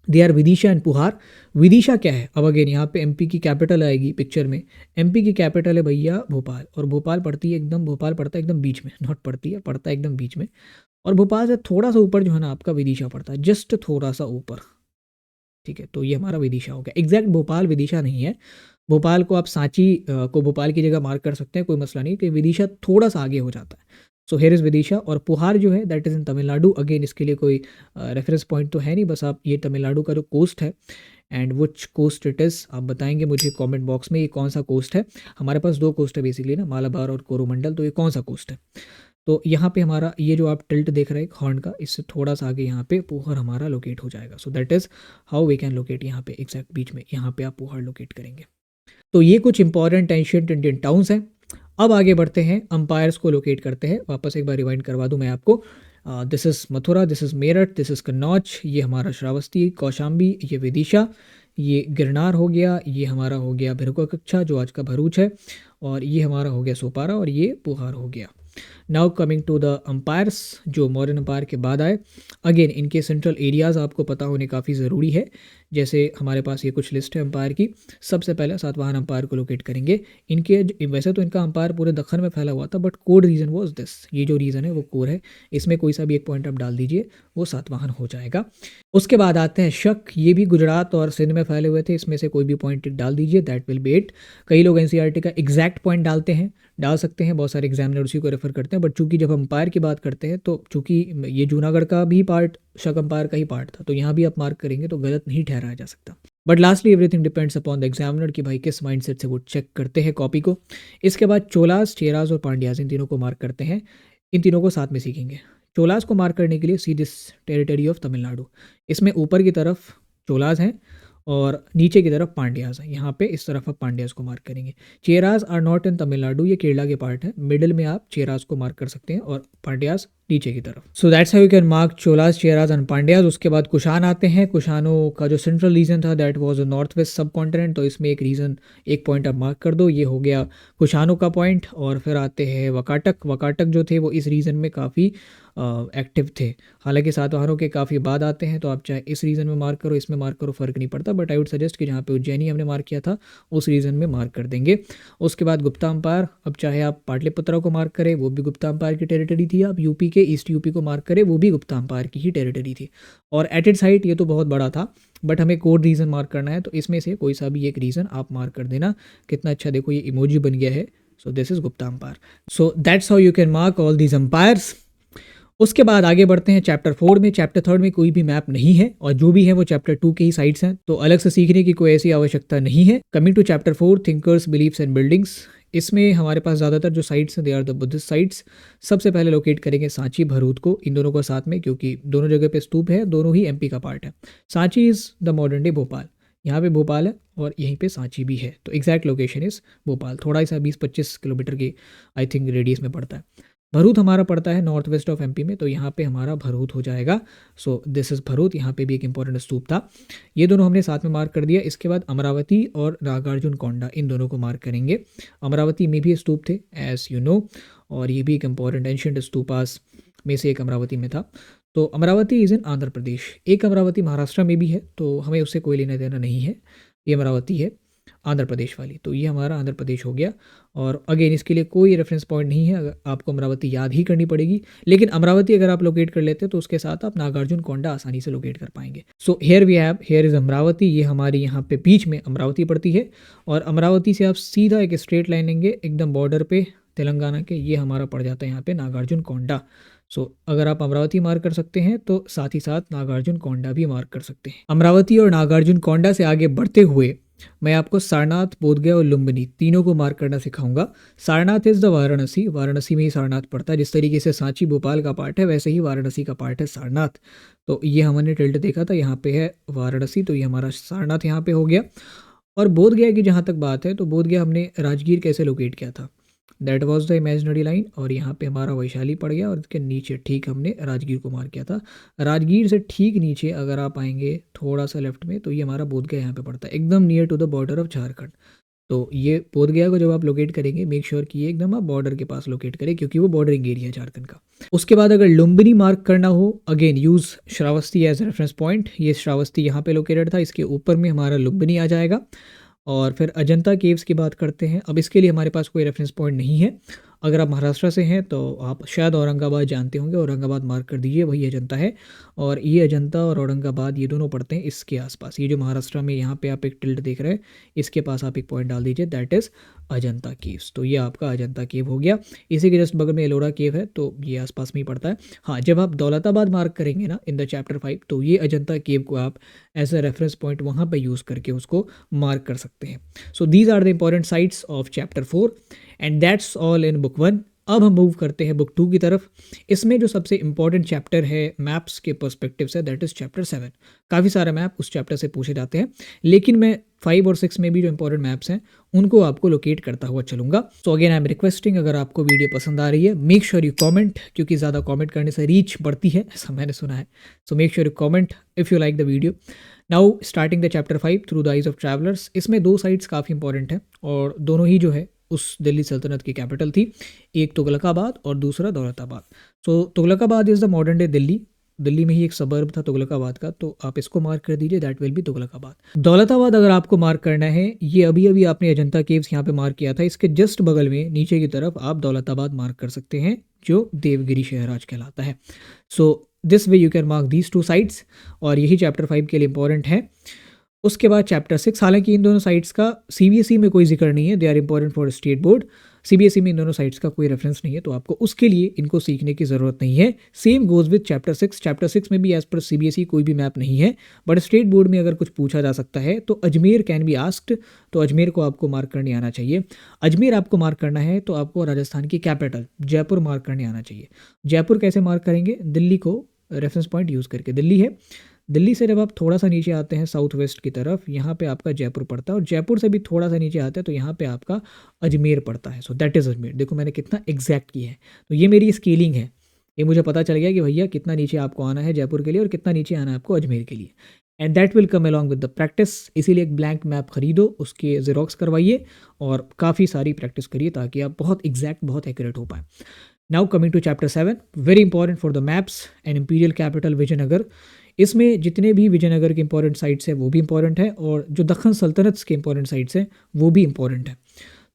they are Vidisha and Puhar. Vidisha क्या है, अब अगेन यहाँ पे एमपी की कैपिटल आएगी पिक्चर में। एमपी की कैपिटल है भैया भोपाल, और भोपाल पड़ती है एकदम, भोपाल पड़ता है एकदम बीच में, नॉट पड़ती है, पड़ता है एकदम बीच में। और भोपाल से थोड़ा सा ऊपर जो है ना आपका विदिशा पड़ता है, जस्ट थोड़ा सा ऊपर, ठीक है। तो ये हमारा विदिशा हो गया। एग्जैक्ट भोपाल विदिशा नहीं है, भोपाल को आप सांची को भोपाल की जगह मार्क कर सकते हैं, कोई मसला नहीं, कि विदिशा थोड़ा सा आगे हो जाता है। So here is Vidisha. और पुहार जो है that is in Tamil Nadu. Again इसके लिए कोई रेफरेंस पॉइंट तो है नहीं, बस आप ये तमिलनाडु का जो कोस्ट है and which coast it is आप बताएंगे मुझे कमेंट बॉक्स में, ये कौन सा कोस्ट है। हमारे पास दो कोस्ट है बेसिकली ना, मालाबार और कोरोमंडल, तो ये कौन सा कोस्ट है। तो यहाँ पे हमारा ये जो आप टिल्ट देख रहे हैं हॉर्न का, इससे थोड़ा सा आगे यहाँ पे पुहर हमारा लोकेट हो जाएगा। So that is how we can locate, यहाँ पे एग्जैक्ट बीच में यहाँ पे आप पुहर लोकेट करेंगे। तो ये कुछ इंपॉर्टेंट एंशिएंट इंडियन टाउन्स हैं। अब आगे बढ़ते हैं, अंपायर्स को लोकेट करते हैं। वापस एक बार रिवाइंड करवा दूं मैं आपको। This is Mathura, this is Meerut, this is Kannauj, ये हमारा श्रावस्ती, कौशाम्बी, ये विदिशा, ये गिरनार हो गया, ये हमारा हो गया भिरको कच्छा जो आज का भरूच है, और ये हमारा हो गया सोपारा, और ये पुहार हो गया। Now coming to the empires जो मौर्यन अम्पायर के बाद आए। अगेन इनके सेंट्रल एरियाज़ आपको पता होने काफ़ी ज़रूरी है। जैसे हमारे पास ये कुछ लिस्ट है अम्पायर की। सबसे पहले सातवाहन अम्पायर को लोकेट करेंगे। इनके वैसे तो इनका अम्पायर पूरे दक्खन में फैला हुआ था, but core region was this, ये जो रीज़न है वो कोर है। इसमें कोई सा भी एक पॉइंट आप डाल दीजिए, वो सातवाहन हो जाएगा। उसके बाद आते हैं शक, ये भी गुजरात और सिंध में फैले हुए थे। इसमें से कोई भी पॉइंट डाल दीजिए, दैट विल बी इट। कई लोग एनसीईआरटी का एग्जैक्ट पॉइंट डालते हैं, डाल सकते हैं, बहुत सारे एग्जामिनर उसी को रेफर करते हैं, बट चूंकि जब अंपायर की बात करते हैं तो चूंकि ये जूनागढ़ का भी पार्ट शक अंपायर का ही पार्ट था, तो यहाँ भी आप मार्क करेंगे तो गलत नहीं ठहराया जा सकता। But lastly everything depends upon the examiner कि भाई किस माइंडसेट से वो चेक करते हैं कॉपी को। इसके बाद चोलास, चेराज और पांड्याज, इन तीनों को मार्क करते हैं। इन तीनों को साथ में सीखेंगे। चोलास को मार्क करने के लिए see this territory of Tamil Nadu. इसमें ऊपर की तरफ चोलास हैं और नीचे की तरफ पांड्याज है। यहाँ पे इस तरफ आप पांड्याज को मार्क करेंगे। Cheras are not in Tamil Nadu, ये केरला के पार्ट है। मिडिल में आप चेराज को मार्क कर सकते हैं और पांड्याज नीचे की तरफ। सो that's how you can mark Cholas, Cheras and Pandyas. उसके बाद कुषाण आते हैं। कुषाणों का जो सेंट्रल रीजन था दैट वाज नॉर्थ वेस्ट सब कॉन्टिनेंट, तो इसमें एक रीजन, एक पॉइंट आप मार्क कर दो, ये हो गया कुषाणों का पॉइंट। और फिर आते हैं वकाटक। वकाटक जो थे वो इस रीजन में काफ़ी एक्टिव थे। हालांकि सातवाहनों के काफ़ी बाद आते हैं, तो आप चाहे इस रीजन में मार्क करो, इसमें मार्क करो, फ़र्क नहीं पड़ता। बट आई वुड सजेस्ट कि जहाँ पे उज्जैनी हमने मार्क किया था उस रीजन में मार्क कर देंगे। उसके बाद गुप्ता अम्पायर। अब चाहे आप पाटलिपुत्रा को मार्क करें, वो भी गुप्ता अम्पायर की टेरिटरी थी। आप यूपी के ईस्ट यूपी को मार्क करें, वो भी गुप्ता अम्पायर की ही टेरिटरी थी। और एट इट्स हाइट ये तो बहुत बड़ा था, बट हमें कोड रीजन मार्क करना है, तो इसमें से कोई सा भी एक रीजन आप मार्क कर देना। कितना अच्छा देखो ये इमोजी बन गया है। So this is Gupta empire. So that's how you can mark all these empires. उसके बाद आगे बढ़ते हैं चैप्टर 4 में। चैप्टर 3 में कोई भी मैप नहीं है, और जो भी है वो चैप्टर 2 के ही साइड्स हैं, तो अलग से सीखने की कोई ऐसी आवश्यकता नहीं है। Coming to chapter 4, thinkers, beliefs and buildings. इसमें हमारे पास ज़्यादातर जो साइट्स हैं they are the Buddhist sites. सबसे पहले लोकेट करेंगे सांची, भरूच को, इन दोनों को साथ में, क्योंकि दोनों जगह पे स्तूप है, दोनों ही एमपी का पार्ट है। Sanchi is the modern day Bhopal. यहाँ पे भोपाल है और यहीं पे सांची भी है, तो एग्जैक्ट लोकेशन इज़ भोपाल। थोड़ा सा 20-25 किलोमीटर के आई थिंक रेडियस में पड़ता है। भरूच हमारा पड़ता है नॉर्थ वेस्ट ऑफ एमपी में, तो यहाँ पे हमारा भरूच हो जाएगा। So this is Bharuch. यहाँ पे भी एक इंपॉर्टेंट स्तूप था। ये दोनों हमने साथ में मार्क कर दिया। इसके बाद अमरावती और नागार्जुन कोंडा, इन दोनों को मार्क करेंगे। अमरावती में भी स्तूप थे एज यू नो, और ये भी एक इंपॉर्टेंट एंशिएंट स्तूपास में से एक अमरावती में था। तो अमरावती इज़ इन आंध्र प्रदेश। एक अमरावती महाराष्ट्र में भी है, तो हमें उससे कोई लेना देना नहीं है। ये अमरावती है आंध्र प्रदेश वाली, तो ये हमारा आंध्र प्रदेश हो गया। और अगेन इसके लिए कोई रेफरेंस पॉइंट नहीं है, अगर आपको अमरावती याद ही करनी पड़ेगी। लेकिन अमरावती अगर आप लोकेट कर लेते हैं तो उसके साथ आप नागार्जुन कोंडा आसानी से लोकेट कर पाएंगे। So here we have, here is Amaravati. ये हमारी यहाँ पे बीच में अमरावती पड़ती है, और अमरावती से आप सीधा एक स्ट्रेट लाइन लेंगे एकदम बॉर्डर पे तेलंगाना के, ये हमारा पड़ जाता है यहाँ पे नागार्जुन कोंडा। सो अगर आप अमरावती मार्क कर सकते हैं तो साथ ही साथ नागार्जुन कोंडा भी मार्क कर सकते हैं। अमरावती और नागार्जुन कोंडा से आगे बढ़ते हुए मैं आपको सारनाथ, बोधगया और लुम्बिनी तीनों को मार्क करना सिखाऊंगा। Sarnath is the Varanasi. वाराणसी में ही सारनाथ पड़ता है। जिस तरीके से सांची भोपाल का पार्ट है, वैसे ही वाराणसी का पार्ट है सारनाथ। तो ये हमने टिल्ट देखा था, यहाँ पे है वाराणसी, तो ये हमारा सारनाथ यहाँ पे हो गया। और बोधगया की जहाँ तक बात है, तो बोधगया हमने राजगीर कैसे लोकेट किया था, that was the imaginary line, और यहाँ पे हमारा वैशाली पड़ गया, और इसके नीचे ठीक हमने राजगीर को मार्क किया था। राजगीर से ठीक नीचे अगर आप आएंगे थोड़ा सा लेफ्ट में, तो ये हमारा बोधगया यहाँ पे पड़ता है, एकदम near to the border of Jharkhand. तो ये बोधगया को जब आप लोकेट करेंगे, मेक श्योर कि ये एकदम आप बॉर्डर के पास लोकेट करें, क्योंकि वो बॉर्डरिंग एरिया है झारखंड का। उसके बाद अगर लुम्बिनी मार्क करना हो, again use Shravasti as reference point. ये श्रावस्ती यहाँ पे लोकेटेड था, इसके ऊपर में हमारा लुम्बिनी आ जाएगा। और फिर अजंता केव्स की बात करते हैं। अब इसके लिए हमारे पास कोई रेफरेंस पॉइंट नहीं है। अगर आप महाराष्ट्र से हैं तो आप शायद औरंगाबाद जानते होंगे, औरंगाबाद मार्क कर दीजिए, वही अजंता है। और ये अजंता और औरंगाबाद ये दोनों पड़ते हैं इसके आसपास। ये जो महाराष्ट्र में यहाँ पे आप एक टिल्ट देख रहे हैं, इसके पास आप एक पॉइंट डाल दीजिए, दैट इज़ अजंता केव्स। तो ये आपका अजंता केव हो गया। इसी के जस्ट बगल में एलोरा केव है, तो ये आसपास में ही पड़ता है। हाँ, जब आप दौलताबाद मार्क करेंगे ना इन द चैप्टर 5, तो ये अजंता केव को आप एज अ रेफरेंस पॉइंट वहाँ पर यूज़ करके उसको मार्क कर सकते हैं। So these are the important sites of chapter 4 and that's all in book 1। अब हम मूव करते हैं बुक 2 की तरफ। इसमें जो सबसे इंपॉर्टेंट चैप्टर है मैप्स के पर्सपेक्टिव से, दैट इज़ चैप्टर 7। काफ़ी सारे मैप उस चैप्टर से पूछे जाते हैं, लेकिन मैं 5 और 6 में भी जो इंपॉर्टेंट मैप्स हैं उनको आपको लोकेट करता हुआ चलूंगा। So again I am requesting, अगर आपको वीडियो पसंद आ रही है, मेक श्योर यू कमेंट, क्योंकि ज़्यादा कमेंट करने से रीच बढ़ती है, ऐसा मैंने सुना है। So make sure you comment if you like the video. Now starting the chapter 5 through the eyes of travellers. इसमें 2 साइट्स काफ़ी इंपॉर्टेंट हैं और दोनों ही जो है उस दिल्ली सल्तनत की कैपिटल थी, एक तुगलकाबाद और दूसरा Daulatabad. So Tughlaqabad is the modern day Delhi. Delhi में ही एक सबर्ब था तुगलकाबाद का, तो आप इसको मार्क कर दीजिए, that will be Tughlaqabad. Daulatabad अगर आपको मार्क करना है, ये अभी अभी आपने अजंता केव्स यहाँ पे मार्क किया था, इसके जस्ट बगल में नीचे की तरफ आप दौलताबाद मार्क कर सकते हैं, जो देवगिरी शहर आज कहलाता है। So this way you can mark these 2 sites, और यही चैप्टर 5 के लिए इंपॉर्टेंट है। उसके बाद चैप्टर 6, हालांकि इन दोनों साइट्स का सीबीएसई में कोई जिक्र नहीं है, they are important for state board. CBSE में इन दोनों साइट्स का कोई रेफरेंस नहीं है, तो आपको उसके लिए इनको सीखने की ज़रूरत नहीं है। Same goes with chapter 6। Chapter 6 में भी एज पर सीबीएसई कोई भी मैप नहीं है, बट स्टेट बोर्ड में अगर कुछ पूछा जा सकता है तो अजमेर कैन बी आस्क्ड, तो अजमेर को आपको मार्क करने आना चाहिए। अजमेर आपको मार्क करना है तो आपको राजस्थान की कैपिटल जयपुर मार्क करने आना चाहिए। जयपुर कैसे मार्क करेंगे? दिल्ली को रेफरेंस पॉइंट यूज़ करके। दिल्ली है, दिल्ली से जब आप थोड़ा सा नीचे आते हैं साउथ वेस्ट की तरफ, यहाँ पे आपका जयपुर पड़ता है, और जयपुर से भी थोड़ा सा नीचे आते हैं तो यहाँ पे आपका अजमेर पड़ता है। So that is Ajmer. देखो मैंने कितना एग्जैक्ट किया है, तो ये मेरी स्केलिंग है, ये मुझे पता चल गया कि भैया कितना नीचे आपको आना है जयपुर के लिए और कितना नीचे आना है आपको अजमेर के लिए, and that will come along with the practice. इसीलिए एक ब्लैंक मैप खरीदो, उसके जेरोक्स करवाइए और काफ़ी सारी प्रैक्टिस करिए ताकि आप बहुत एग्जैक्ट, बहुत एक्यूरेट हो पाए। Now coming to chapter 7, very important for the maps and imperial capital Vijayanagar. इसमें जितने भी विजयनगर के इंपॉर्टेंट साइट्स हैं वो भी इंपॉर्टेंट है, और जो दक्खन सल्तनत के इंपॉर्टेंट साइट्स हैं वो भी इंपॉर्टेंट है।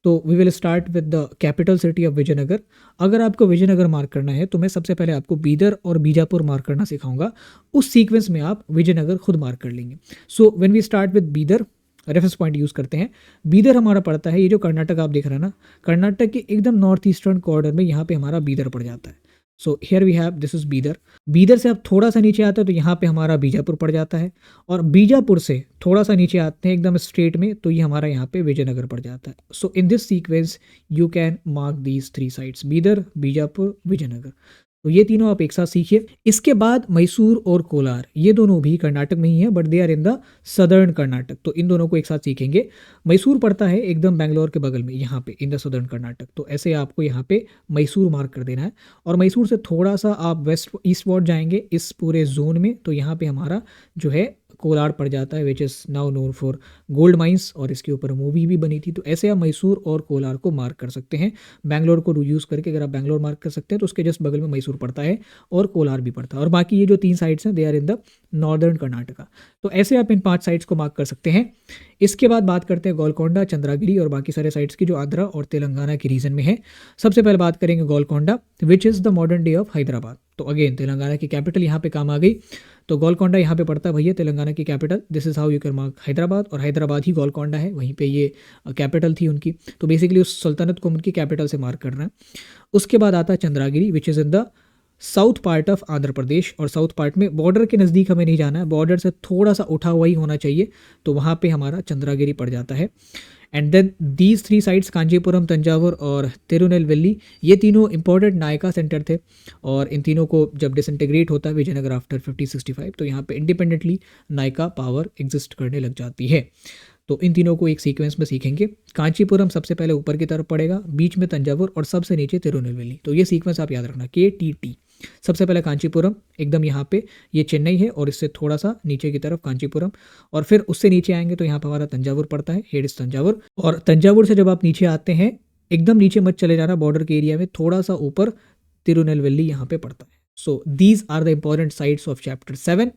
तो we will start with the capital city of Vijayanagar. अगर आपको विजयनगर मार्क करना है तो मैं सबसे पहले आपको बीदर और बीजापुर मार्क करना सिखाऊंगा, उस सीक्वेंस में आप विजयनगर खुद मार्क कर लेंगे। So when we start with Bidar, reference point use करते हैं। बीदर हमारा पड़ता है, ये जो कर्नाटक आप देख रहे हैं ना, कर्नाटक के एकदम नॉर्थ ईस्टर्न कॉर्नर में यहाँ पे हमारा बीदर पड़ जाता है। So here we have, this is Bidar. Bidar से आप थोड़ा सा नीचे आते हैं तो यहाँ पे हमारा बीजापुर पड़ जाता है, और बीजापुर से थोड़ा सा नीचे आते हैं एकदम स्ट्रेट में तो ये हमारा यहाँ पे विजयनगर पड़ जाता है। So in this sequence you can mark these 3 sites, Bidar, Bijapur, Vijayanagar. तो ये तीनों आप एक साथ सीखिए। इसके बाद मैसूर और कोलार, ये दोनों भी कर्नाटक में ही है, but they are in the southern Karnataka, तो इन दोनों को एक साथ सीखेंगे। मैसूर पड़ता है एकदम बैंगलोर के बगल में, यहाँ पे इन द सदर्न कर्नाटक, तो ऐसे आपको यहाँ पे मैसूर मार्क कर देना है। और मैसूर से थोड़ा सा आप वेस्ट ईस्टवर्ड जाएंगे इस पूरे जोन में तो यहाँ पे हमारा जो है कोलार पड़ जाता है, which is now known for gold mines, और इसके ऊपर मूवी भी बनी थी। तो ऐसे आप मैसूर और कोलार को मार्क कर सकते हैं। बैंगलोर को यूज़ करके अगर आप बैंगलोर मार्क कर सकते हैं तो उसके जस्ट बगल में मैसूर पड़ता है और कोलार भी पड़ता है, और बाकी ये जो 3 साइट्स हैं they are in the northern Karnataka. तो ऐसे आप इन 5 साइट्स को मार्क कर सकते हैं। इसके बाद बात करते हैं गोलकोंडा, चंद्रागिरी और बाकी सारे साइट्स की जो आंध्रा और तेलंगाना के रीजन में है। सबसे पहले बात करेंगे Golconda, which is the modern day of Hyderabad. तो अगेन तेलंगाना की कैपिटल यहाँ पे काम आ गई, तो गोलकोंडा यहाँ पे पड़ता है भैया, तेलंगाना की capital. This is how you can mark Hyderabad, और हैदराबाद ही गोलकोंडा है, वहीं पे ये कैपिटल थी उनकी, तो बेसिकली उस सल्तनत को उनकी कैपिटल से मार्क करना है। उसके बाद आता है Chandragiri, which is in the south part of Andhra Pradesh, और साउथ पार्ट में बॉर्डर के नज़दीक हमें नहीं जाना है, बॉर्डर से थोड़ा सा उठा हुआ ही होना चाहिए, तो वहाँ पे हमारा चंद्रागिरी पड़ जाता है। And then these 3 sites, Kanchipuram, Thanjavur और तिरुनेलवेली, ये तीनों इंपॉर्टेंट नायका सेंटर थे, और इन तीनों को जब डिसइंटीग्रेट होता है विजयनगर आफ्टर 5065 तो यहाँ पे इंडिपेंडेंटली नायका पावर एग्जिस्ट करने लग जाती है। तो इन तीनों को एक सीक्वेंस में सीखेंगे। कांचीपुरम सबसे पहले ऊपर की तरफ पड़ेगा, बीच में तंजावुर और सबसे नीचे तिरुनेलवेली, तो ये सीक्वेंस आप याद रखना, KTT। सबसे पहले कांचीपुरम एकदम यहाँ पे, ये चेन्नई है और इससे थोड़ा सा नीचे की तरफ कांचीपुरम, और फिर उससे नीचे आएंगे तो यहाँ पर हमारा तंजावुर पड़ता है, हेड इज तंजावुर। और तंजावुर से जब आप नीचे आते हैं एकदम नीचे मत चले जाना, बॉर्डर के एरिया में थोड़ा सा ऊपर तिरुनेलवेली यहाँ पे पड़ता है। So these are the important sites of chapter 7।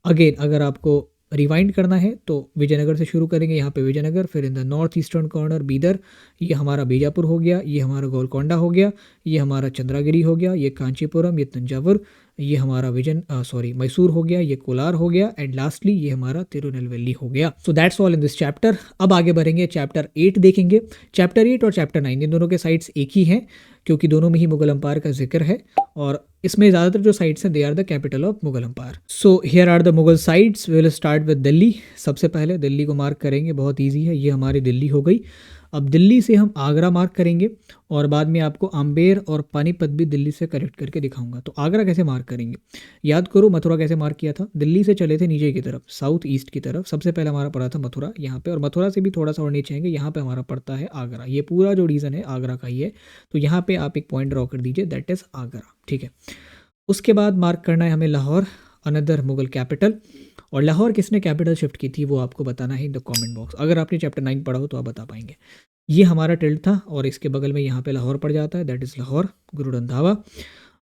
Again अगर आपको रिवाइंड करना है तो विजयनगर से शुरू करेंगे, यहाँ पे विजयनगर, फिर in the north eastern corner Bidar, ये हमारा बीजापुर हो गया, ये हमारा गोलकोंडा हो गया, ये हमारा चंद्रागिरी हो गया, ये कांचीपुरम, ये तंजावुर, ये हमारा मैसूर हो गया, ये कोलार हो गया, एंड लास्टली ये हमारा तिरुनेलवेली हो गया। So that's all in this chapter. अब आगे बढ़ेंगे, चैप्टर 8 देखेंगे। चैप्टर 8 और चैप्टर 9 इन दोनों के साइट्स एक ही हैं, क्योंकि दोनों में ही मुगल एम्पायर का जिक्र है, और इसमें ज़्यादातर जो साइट्स हैं they are the capital of Mughal empire. So here are the Mughal sites. We will start with Delhi. सबसे पहले दिल्ली को मार्क करेंगे, बहुत ईजी है, ये हमारी दिल्ली हो गई। अब दिल्ली से हम आगरा मार्क करेंगे और बाद में आपको आम्बेर और पानीपत भी दिल्ली से करेक्ट करके दिखाऊंगा। तो आगरा कैसे मार्क करेंगे, याद करो मथुरा कैसे मार्क किया था, दिल्ली से चले थे नीचे की तरफ साउथ ईस्ट की तरफ, सबसे पहले हमारा पड़ा था मथुरा यहाँ पे, और मथुरा से भी थोड़ा सा और नीचे आएंगे, यहाँ पे हमारा पड़ता है आगरा। ये पूरा जो रीजन है आगरा का ही है, तो यहाँ पे आप एक पॉइंट ड्रॉ कर दीजिए, दैट इज आगरा। ठीक है, उसके बाद मार्क करना है हमें लाहौर, अनदर मुगल कैपिटल। और लाहौर किसने कैपिटल शिफ्ट की थी वो आपको बताना है इन द कमेंट बॉक्स। अगर आपने चैप्टर 9 पढ़ा हो तो आप बता पाएंगे। ये हमारा टिल्ट था और इसके बगल में यहाँ पे लाहौर पड़ जाता है, दैट इज़ लाहौर, गुरु रंधावा।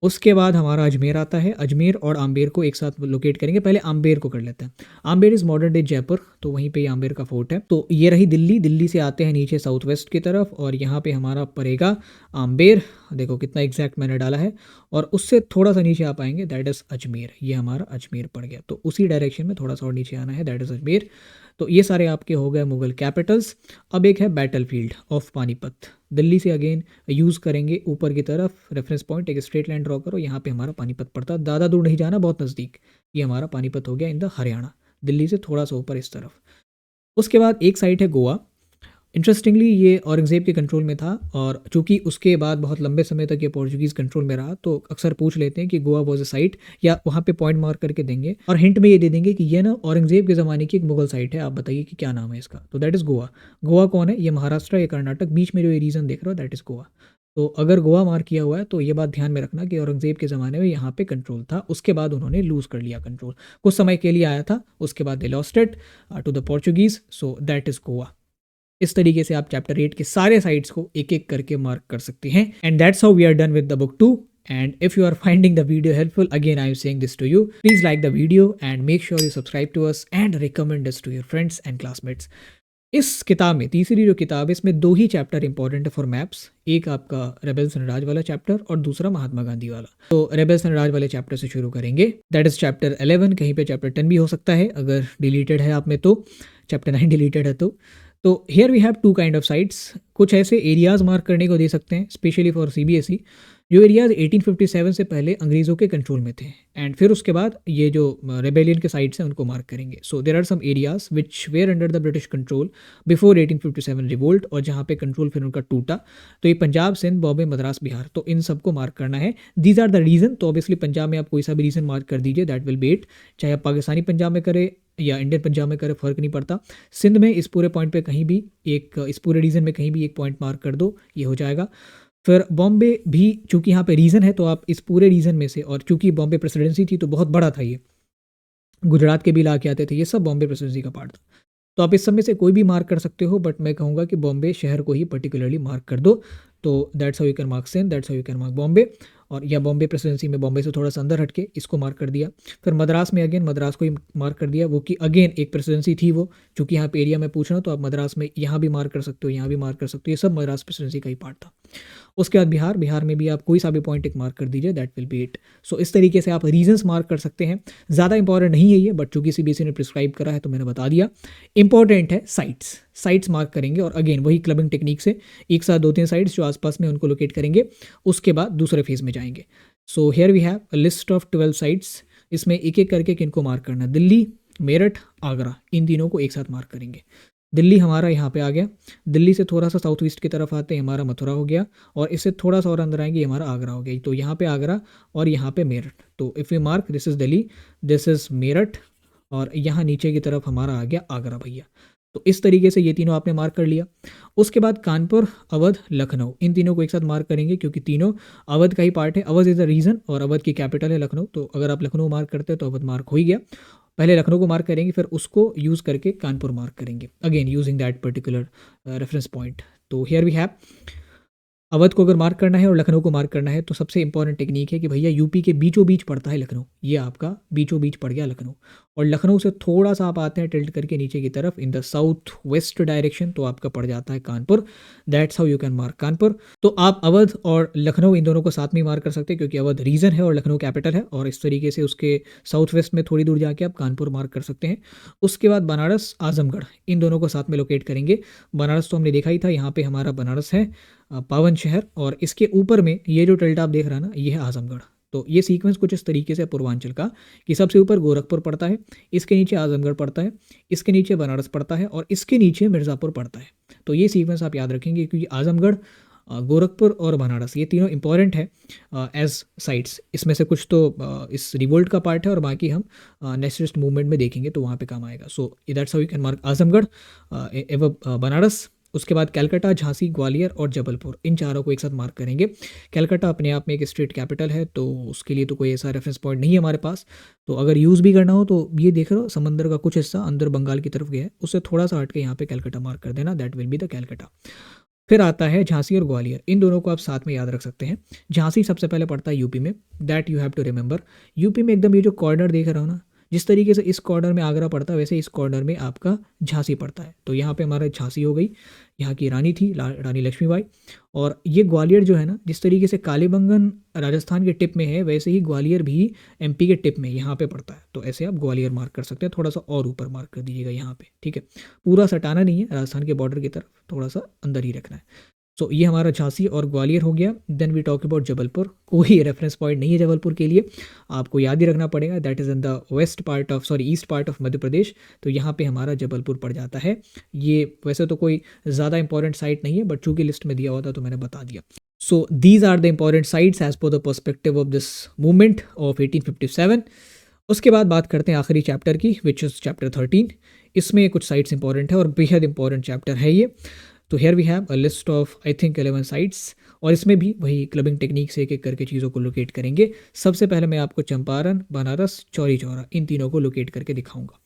उसके बाद हमारा अजमेर आता है, अजमेर और आम्बेर को एक साथ लोकेट करेंगे। पहले आम्बेर को कर लेते हैं। Amber is modern day Jaipur, तो वहीं पे आम्बेर का फोर्ट है। तो ये रही दिल्ली, दिल्ली से आते हैं नीचे साउथ वेस्ट की तरफ और यहाँ पे हमारा पड़ेगा आम्बेर। देखो कितना एग्जैक्ट मैंने डाला है, और उससे थोड़ा सा नीचे आ पाएंगे, दैट इज़ अजमेर। ये हमारा अजमेर पड़ गया, तो उसी डायरेक्शन में थोड़ा सा और नीचे आना है, दैट इज़ अजमेर। तो ये सारे आपके हो गए मुगल कैपिटल्स। अब एक है बैटलफील्ड ऑफ पानीपत, दिल्ली से अगेन यूज़ करेंगे ऊपर की तरफ रेफरेंस पॉइंट, एक स्ट्रेट लाइन ड्रॉ करो, यहाँ पे हमारा पानीपत पड़ता है, ज़्यादा दूर नहीं जाना, बहुत नज़दीक। ये हमारा पानीपत हो गया इन द हरियाणा, दिल्ली से थोड़ा सा ऊपर इस तरफ। उसके बाद एक साइड है गोवा। इंटरेस्टिंगली ये औरंगज़ेब के कंट्रोल में था, और चूंकि उसके बाद बहुत लंबे समय तक ये पोर्चुगीज़ कंट्रोल में रहा, तो अक्सर पूछ लेते हैं कि गोवा वॉज अ साइट, या वहाँ पे पॉइंट मार्क करके देंगे और हिंट में ये दे देंगे कि ये ना औरंगज़ेब के ज़माने की एक मुगल साइट है, आप बताइए कि क्या नाम है इसका। तो दैट इज़ गोवा। गोवा कौन है, ये महाराष्ट्र या कर्नाटक, बीच में जो ये रीजन देख रहे हो दैट इज़ गोवा। तो अगर गोवा मार्क किया हुआ है तो ये बात ध्यान में रखना कि औरंगज़ेब के ज़माने में यहाँ पे कंट्रोल था, उसके बाद उन्होंने लूज़ कर लिया कंट्रोल, कुछ समय के लिए आया था, उसके बाद they lost it to the Portuguese, so that is Goa. इस तरीके से आप चैप्टर 8 के सारे साइट्स को एक एक करके मार्क कर सकते हैं। And that's how we are done with the book 2। And if you are finding the video helpful, again I am saying this to you, please like the video and make sure you subscribe to us and recommend us to your friends and classmates. इस किताब में तीसरी जो किताब है इसमें 2 ही chapter important है for maps, एक आपका रेबेल्स एंड राज वाला चैप्टर और दूसरा महात्मा गांधी वाला। तो रेबेल्स एंड राज वाले चैप्टर से शुरू करेंगे, दैट इज चैप्टर 11, कहीं पे चैप्टर 10 भी हो सकता है अगर डिलीटेड है आप में, तो चैप्टर 9 डिलीटेड है तो here we have 2 kind of sites. कुछ ऐसे एरियाज मार्क करने को दे सकते हैं स्पेशली फॉर सीबीएसई, जो एरियाज 1857 से पहले अंग्रेज़ों के कंट्रोल में थे, एंड फिर उसके बाद ये जो रेबेलियन के साइट्स हैं उनको मार्क करेंगे। So there are some areas which were under the British control before 1857 revolt, और जहाँ पे कंट्रोल फिर उनका टूटा, तो ये पंजाब, सिंध, बॉम्बे, मद्रास, बिहार, तो इन सबको मार्क करना है। These are the region. तो ऑब्वियसली पंजाब में आप कोई सा भी रीजन मार्क कर दीजिए, दैट विल बी इट, चाहे आप पाकिस्तानी पंजाब में करें या इंडियन पंजाब में करे, फर्क नहीं पड़ता। सिंध में इस पूरे पॉइंट पे कहीं भी एक, इस पूरे रीजन में कहीं भी एक पॉइंट मार्क कर दो, ये हो जाएगा। फिर बॉम्बे भी, चूंकि यहाँ पे रीजन है तो आप इस पूरे रीजन में से, और चूंकि बॉम्बे प्रेसिडेंसी थी तो बहुत बड़ा था ये, गुजरात के भी इलाके आते थे, ये सब बॉम्बे प्रेसिडेंसी का पार्ट था, तो आप इस सब में से कोई भी मार्क कर सकते हो, बट मैं कहूँगा कि बॉम्बे शहर को ही पर्टिकुलरली मार्क कर दो। तो that's how you can mark Sindh, that's how you can mark Bombay, और या बॉम्बे प्रेसिडेंसी में बॉम्बे से थोड़ा सा अंदर हटके इसको मार्क कर दिया। फिर मद्रास में अगेन मद्रास को ही मार्क कर दिया, वो कि अगेन एक प्रेसिडेंसी थी वो, चूँकि यहाँ पे एरिया में पूछ रहा हूँ तो आप मद्रास में यहाँ भी मार्क कर सकते हो, यहाँ भी मार्क कर सकते हो, ये सब मद्रास प्रेसिडेंसी का ही पार्ट था। उसके बाद बिहार, बिहार में भी आप कोई सा भी पॉइंट एक मार्क कर दीजिए, दैट विल बी इट। सो इस तरीके से आप रीजन्स मार्क कर सकते हैं। ज़्यादा इंपॉर्टेंट नहीं है ये, बट चूंकि सीबीएसई ने प्रिस्क्राइब करा है तो मैंने बता दिया। इंपॉर्टेंट है साइट्स, साइट्स मार्क करेंगे, और अगेन वही क्लबिंग टेक्निक से एक साथ 2-3 साइट्स जो आसपास में उनको लोकेट करेंगे, उसके बाद दूसरे फेज में जाएंगे। So here we have a list of 12 sites, इसमें एक एक करके किनको मार्क करना है, दिल्ली, मेरठ, आगरा, इन तीनों को एक साथ मार्क करेंगे। दिल्ली हमारा यहाँ पे आ गया, दिल्ली से थोड़ा सा साउथ ईस्ट की तरफ आते हैं हमारा मथुरा हो गया, और इससे थोड़ा सा और अंदर आएंगे हमारा आगरा हो गया। तो यहाँ पे आगरा और यहाँ पे मेरठ, तो if you mark this is Delhi, this is Meerut, और यहाँ नीचे की तरफ हमारा आ गया आगरा भैया। तो इस तरीके से ये तीनों आपने मार्क कर लिया। उसके बाद कानपुर, अवध, लखनऊ, इन तीनों को एक साथ मार्क करेंगे क्योंकि तीनों अवध का ही पार्ट है। अवध इज़ द रीजन और अवध की कैपिटल है लखनऊ, तो अगर आप लखनऊ मार्क करते हैं तो अवध मार्क हो ही गया। पहले लखनऊ को मार्क करेंगे, फिर उसको यूज़ करके कानपुर मार्क करेंगे, again using that particular reference point. तो हियर वी हैव, अवध को अगर मार्क करना है और लखनऊ को मार्क करना है तो सबसे इंपॉर्टेंट टेक्निक है कि भैया यूपी के बीचों बीच पड़ता है लखनऊ, ये आपका बीचों बीच पड़ गया लखनऊ, और लखनऊ से थोड़ा सा आप आते हैं टिल्ट करके नीचे की तरफ इन द साउथ वेस्ट डायरेक्शन, तो आपका पड़ जाता है Kanpur. That's how you can mark Kanpur. तो आप अवध और लखनऊ इन दोनों को साथ में मार्क कर सकते हैं क्योंकि अवध रीजन है और लखनऊ कैपिटल है, और इस तरीके से उसके साउथ वेस्ट में थोड़ी दूर जाके आप कानपुर मार्क कर सकते हैं। उसके बाद बनारस, आजमगढ़, इन दोनों को साथ में लोकेट करेंगे। बनारस तो हमने देखा ही था, यहाँ पे हमारा बनारस है पावन शहर, और इसके ऊपर में ये जो टिल्ट आप देख रहा ना, ये है आजमगढ़। तो ये सीक्वेंस कुछ इस तरीके से पूर्वांचल का कि सबसे ऊपर गोरखपुर पड़ता है, इसके नीचे आजमगढ़ पड़ता है, इसके नीचे बनारस पड़ता है, और इसके नीचे मिर्ज़ापुर पड़ता है। तो ये सीक्वेंस आप याद रखेंगे क्योंकि आजमगढ़, गोरखपुर और बनारस ये तीनों इंपॉर्टेंट है एज साइट्स। इसमें से कुछ तो इस रिवोल्ट का पार्ट है और बाकी हम नेशनलिस्ट मूवमेंट में देखेंगे तो वहाँ पे काम आएगा। सो that's how you can mark Azamgarh एवं बनारस। उसके बाद कलकत्ता, झांसी, ग्वालियर और जबलपुर, इन चारों को एक साथ मार्क करेंगे। कलकत्ता अपने आप में एक स्टेट कैपिटल है तो उसके लिए तो कोई ऐसा रेफरेंस पॉइंट नहीं है हमारे पास, तो अगर यूज़ भी करना हो तो ये देख रहे हो समंदर का कुछ हिस्सा अंदर बंगाल की तरफ गया है, उससे थोड़ा सा हट के यहाँ पे कलकत्ता मार्क कर देना, that will be the Calcutta. फिर आता है झांसी और ग्वालियर, इन दोनों को आप साथ में याद रख सकते हैं। झांसी सबसे पहले पड़ता है यूपी में, that you have to remember. UP में एकदम ये जो कॉर्नर देख रहा हो ना, जिस तरीके से इस कॉर्नर में आगरा पड़ता है वैसे इस कॉर्नर में आपका झांसी पड़ता है, तो यहाँ पे हमारा झांसी हो गई, यहाँ की रानी थी रानी लक्ष्मीबाई। और ये ग्वालियर जो है ना, जिस तरीके से कालीबंगन राजस्थान के टिप में है वैसे ही ग्वालियर भी एमपी के टिप में यहाँ पे पड़ता है, तो ऐसे आप ग्वालियर मार्क कर सकते हैं, थोड़ा सा और ऊपर मार्क कर दीजिएगा यहाँ पे, ठीक है। पूरा सटाना नहीं है, राजस्थान के बॉर्डर की तरफ थोड़ा सा अंदर ही रखना है। सो ये हमारा झांसी और ग्वालियर हो गया। Then we talk about Jabalpur, कोई रेफरेंस पॉइंट नहीं है जबलपुर के लिए, आपको याद ही रखना पड़ेगा, that is in the east part of Madhya Pradesh, तो यहाँ पे हमारा जबलपुर पड़ जाता है। ये वैसे तो कोई ज़्यादा इंपॉर्टेंट साइट नहीं है बट चूंकि लिस्ट में दिया हुआ था तो मैंने बता दिया। So these are the important sites as per the perspective of this movement of 1857। उसके बाद बात करते हैं आखिरी चैप्टर की, विच इज़ चैप्टर 13। इसमें कुछ साइट्स इंपॉर्टेंट है और बेहद इंपॉर्टेंट चैप्टर है ये। तो here we have a list of I think 11 sites, और इसमें भी वही क्लबिंग टेक्निक से एक एक करके चीज़ों को लोकेट करेंगे। सबसे पहले मैं आपको चंपारण, बनारस, चौरी चौरा, इन तीनों को लोकेट करके दिखाऊंगा।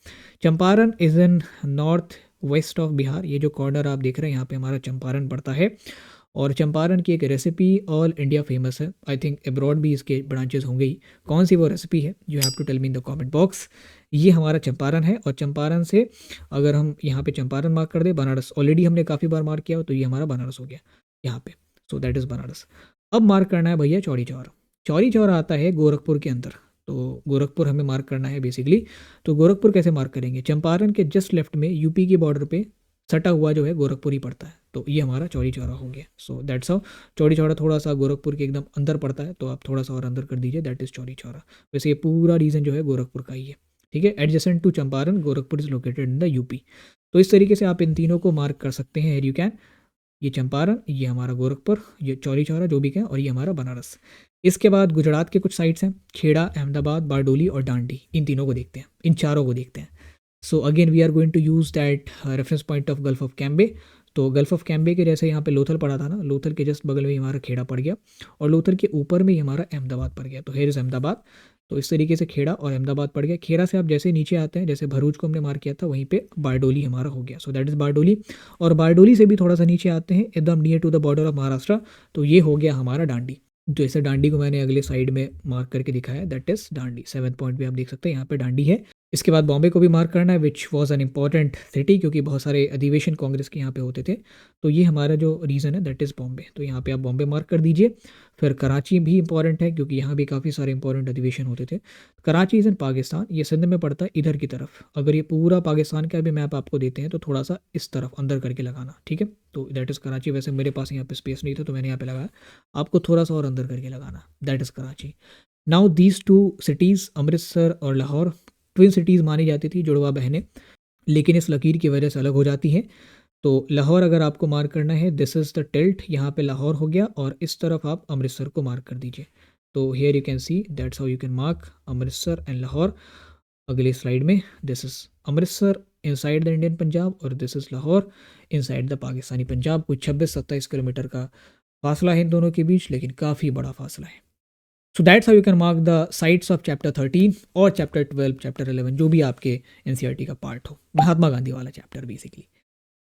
Champaran is in north west of Bihar, ये जो कॉर्नर आप देख रहे हैं यहाँ पे हमारा चंपारण पड़ता है। और चंपारण की एक रेसिपी ऑल इंडिया फेमस है, आई थिंक अब्रॉड भी इसके ब्रांचेस होंगे ही। कौन सी वो रेसिपी है, you have to tell me in the comment box. ये हमारा चंपारण है, और चंपारण से अगर हम यहाँ पे चंपारण मार्क कर दे, बनारस ऑलरेडी हमने काफ़ी बार मार्क किया, तो ये हमारा बनारस हो गया यहाँ पे, सो दैट इज़ बनारस। अब मार्क करना है भैया चौरी चौरा। चौरी चौरा आता है गोरखपुर के अंदर, तो गोरखपुर हमें मार्क करना है बेसिकली। तो गोरखपुर कैसे मार्क करेंगे, चंपारण के जस्ट लेफ्ट में यूपी के बॉर्डर पे सटा हुआ जो है गोरखपुर ही पड़ता है, तो ये हमारा चौरी चौरा हो गया। सो दैट्स हाउ चौरी चौरा थोड़ा सा गोरखपुर के एकदम अंदर पड़ता है, तो आप थोड़ा सा और अंदर कर दीजिए, दैट इज़ चौरी चौरा। वैसे ये पूरा रीजन जो है गोरखपुर का ही है, ठीक है। Adjacent to Champaran, Gorakhpur is located in the UP. तो इस तरीके से आप इन तीनों को मार्क कर सकते हैं, यू कैन। ये चंपारण, ये हमारा गोरखपुर, ये चौरी चौरा जो भी कहें, और ये हमारा बनारस। इसके बाद गुजरात के कुछ साइट्स हैं, खेड़ा, अहमदाबाद, बारडोली और डांडी, इन तीनों को देखते हैं, इन चारों को देखते हैं। So again we are going to use that reference point of gulf of Cambay. तो गल्फ ऑफ कैम्बे के जैसे यहाँ पे लोथल पड़ा था ना, लोथल के जस्ट बगल में हमारा खेड़ा पड़ गया, और लोथल के ऊपर में ही हमारा अहमदाबाद पड़ गया, तो हेयर इज़ अहमदाबाद। तो इस तरीके से खेड़ा और अहमदाबाद पड़ गया। खेड़ा से आप जैसे नीचे आते हैं, जैसे भरूच को हमने मार्क किया था, वहीं पे बारडोली हमारा हो गया, सो दैट इज़ बारडोली। और बारडोली से भी थोड़ा सा नीचे आते हैं, एकदम near to the border of Maharashtra, तो ये हो गया हमारा डांडी। तो ऐसे डांडी को मैंने अगले साइड में मार्क करके दिखाया, दैट इज़ डांडी। 7 पॉइंट भी आप देख सकते हैं यहाँ पे डांडी है। इसके बाद बॉम्बे को भी मार्क करना है, which was an important city, क्योंकि बहुत सारे अधिवेशन कांग्रेस के यहाँ पे होते थे, तो ये हमारा जो रीज़न है दैट इज़ बॉम्बे, तो यहाँ पे आप बॉम्बे मार्क कर दीजिए। फिर कराची भी इंपॉर्टेंट है, क्योंकि यहाँ भी काफ़ी सारे इंपॉर्टेंट अधिवेशन होते थे। कराची इज़ इन पाकिस्तान, ये सिंध में पड़ता है इधर की तरफ। अगर ये पूरा पाकिस्तान का भी मैप आपको देते हैं तो थोड़ा सा इस तरफ अंदर करके लगाना, ठीक है। तो दैट इज़ कराची। वैसे मेरे पास यहाँ पे स्पेस नहीं था तो मैंने यहाँ पे लगाया, आपको थोड़ा सा और अंदर करके लगाना, that is Karachi. Now these two cities, Amritsar और लाहौर, ट्विन सिटीज़ मानी जाती थी, जुड़वा बहनें, लेकिन इस लकीर की वजह से अलग हो जाती हैं। तो लाहौर अगर आपको मार्क करना है, दिस इज़ द टिल्ट, यहाँ पे लाहौर हो गया, और इस तरफ आप अमृतसर को मार्क कर दीजिए। तो here you can see, that's how you can mark Amritsar and Lahore. अगली स्लाइड में this is Amritsar inside the Indian Punjab, और this is Lahore inside the Pakistani Punjab. कुछ 26-27 किलोमीटर का फासला है इन दोनों के बीच, लेकिन काफ़ी बड़ा फासला है। सो that's how you can mark the sites of chapter 13 और चैप्टर 12, चैप्टर 11, जो भी आपके एनसीईआरटी का पार्ट हो, महात्मा गांधी वाला चैप्टर बेसिकली।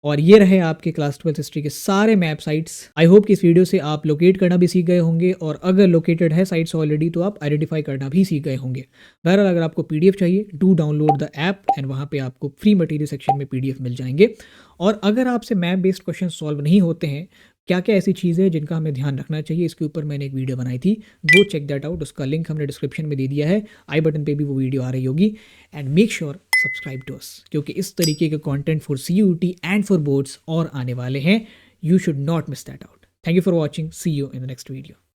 और ये रहे आपके क्लास 12 हिस्ट्री के सारे मैप साइट्स। आई होप कि इस वीडियो से आप लोकेट करना भी सीख गए होंगे, और अगर लोकेटेड है साइट्स ऑलरेडी तो आप आइडेंटिफाई करना भी सीख गए होंगे। बहरहाल अगर आपको पीडीएफ चाहिए, do download the app, and वहाँ पे आपको फ्री मटेरियल सेक्शन में पीडीएफ मिल जाएंगे। और अगर आपसे मैप बेस्ड क्वेश्चन सॉल्व नहीं होते हैं, क्या क्या ऐसी चीज़ें हैं जिनका हमें ध्यान रखना चाहिए, इसके ऊपर मैंने एक वीडियो बनाई थी, गो चेक दैट आउट। उसका लिंक हमने डिस्क्रिप्शन में दे दिया है, आई बटन पे भी वो वीडियो आ रही होगी। And make sure subscribe to us, क्योंकि इस तरीके के content for CUET and for boards और आने वाले हैं। You should not miss that out. Thank you for watching, see you in the next video.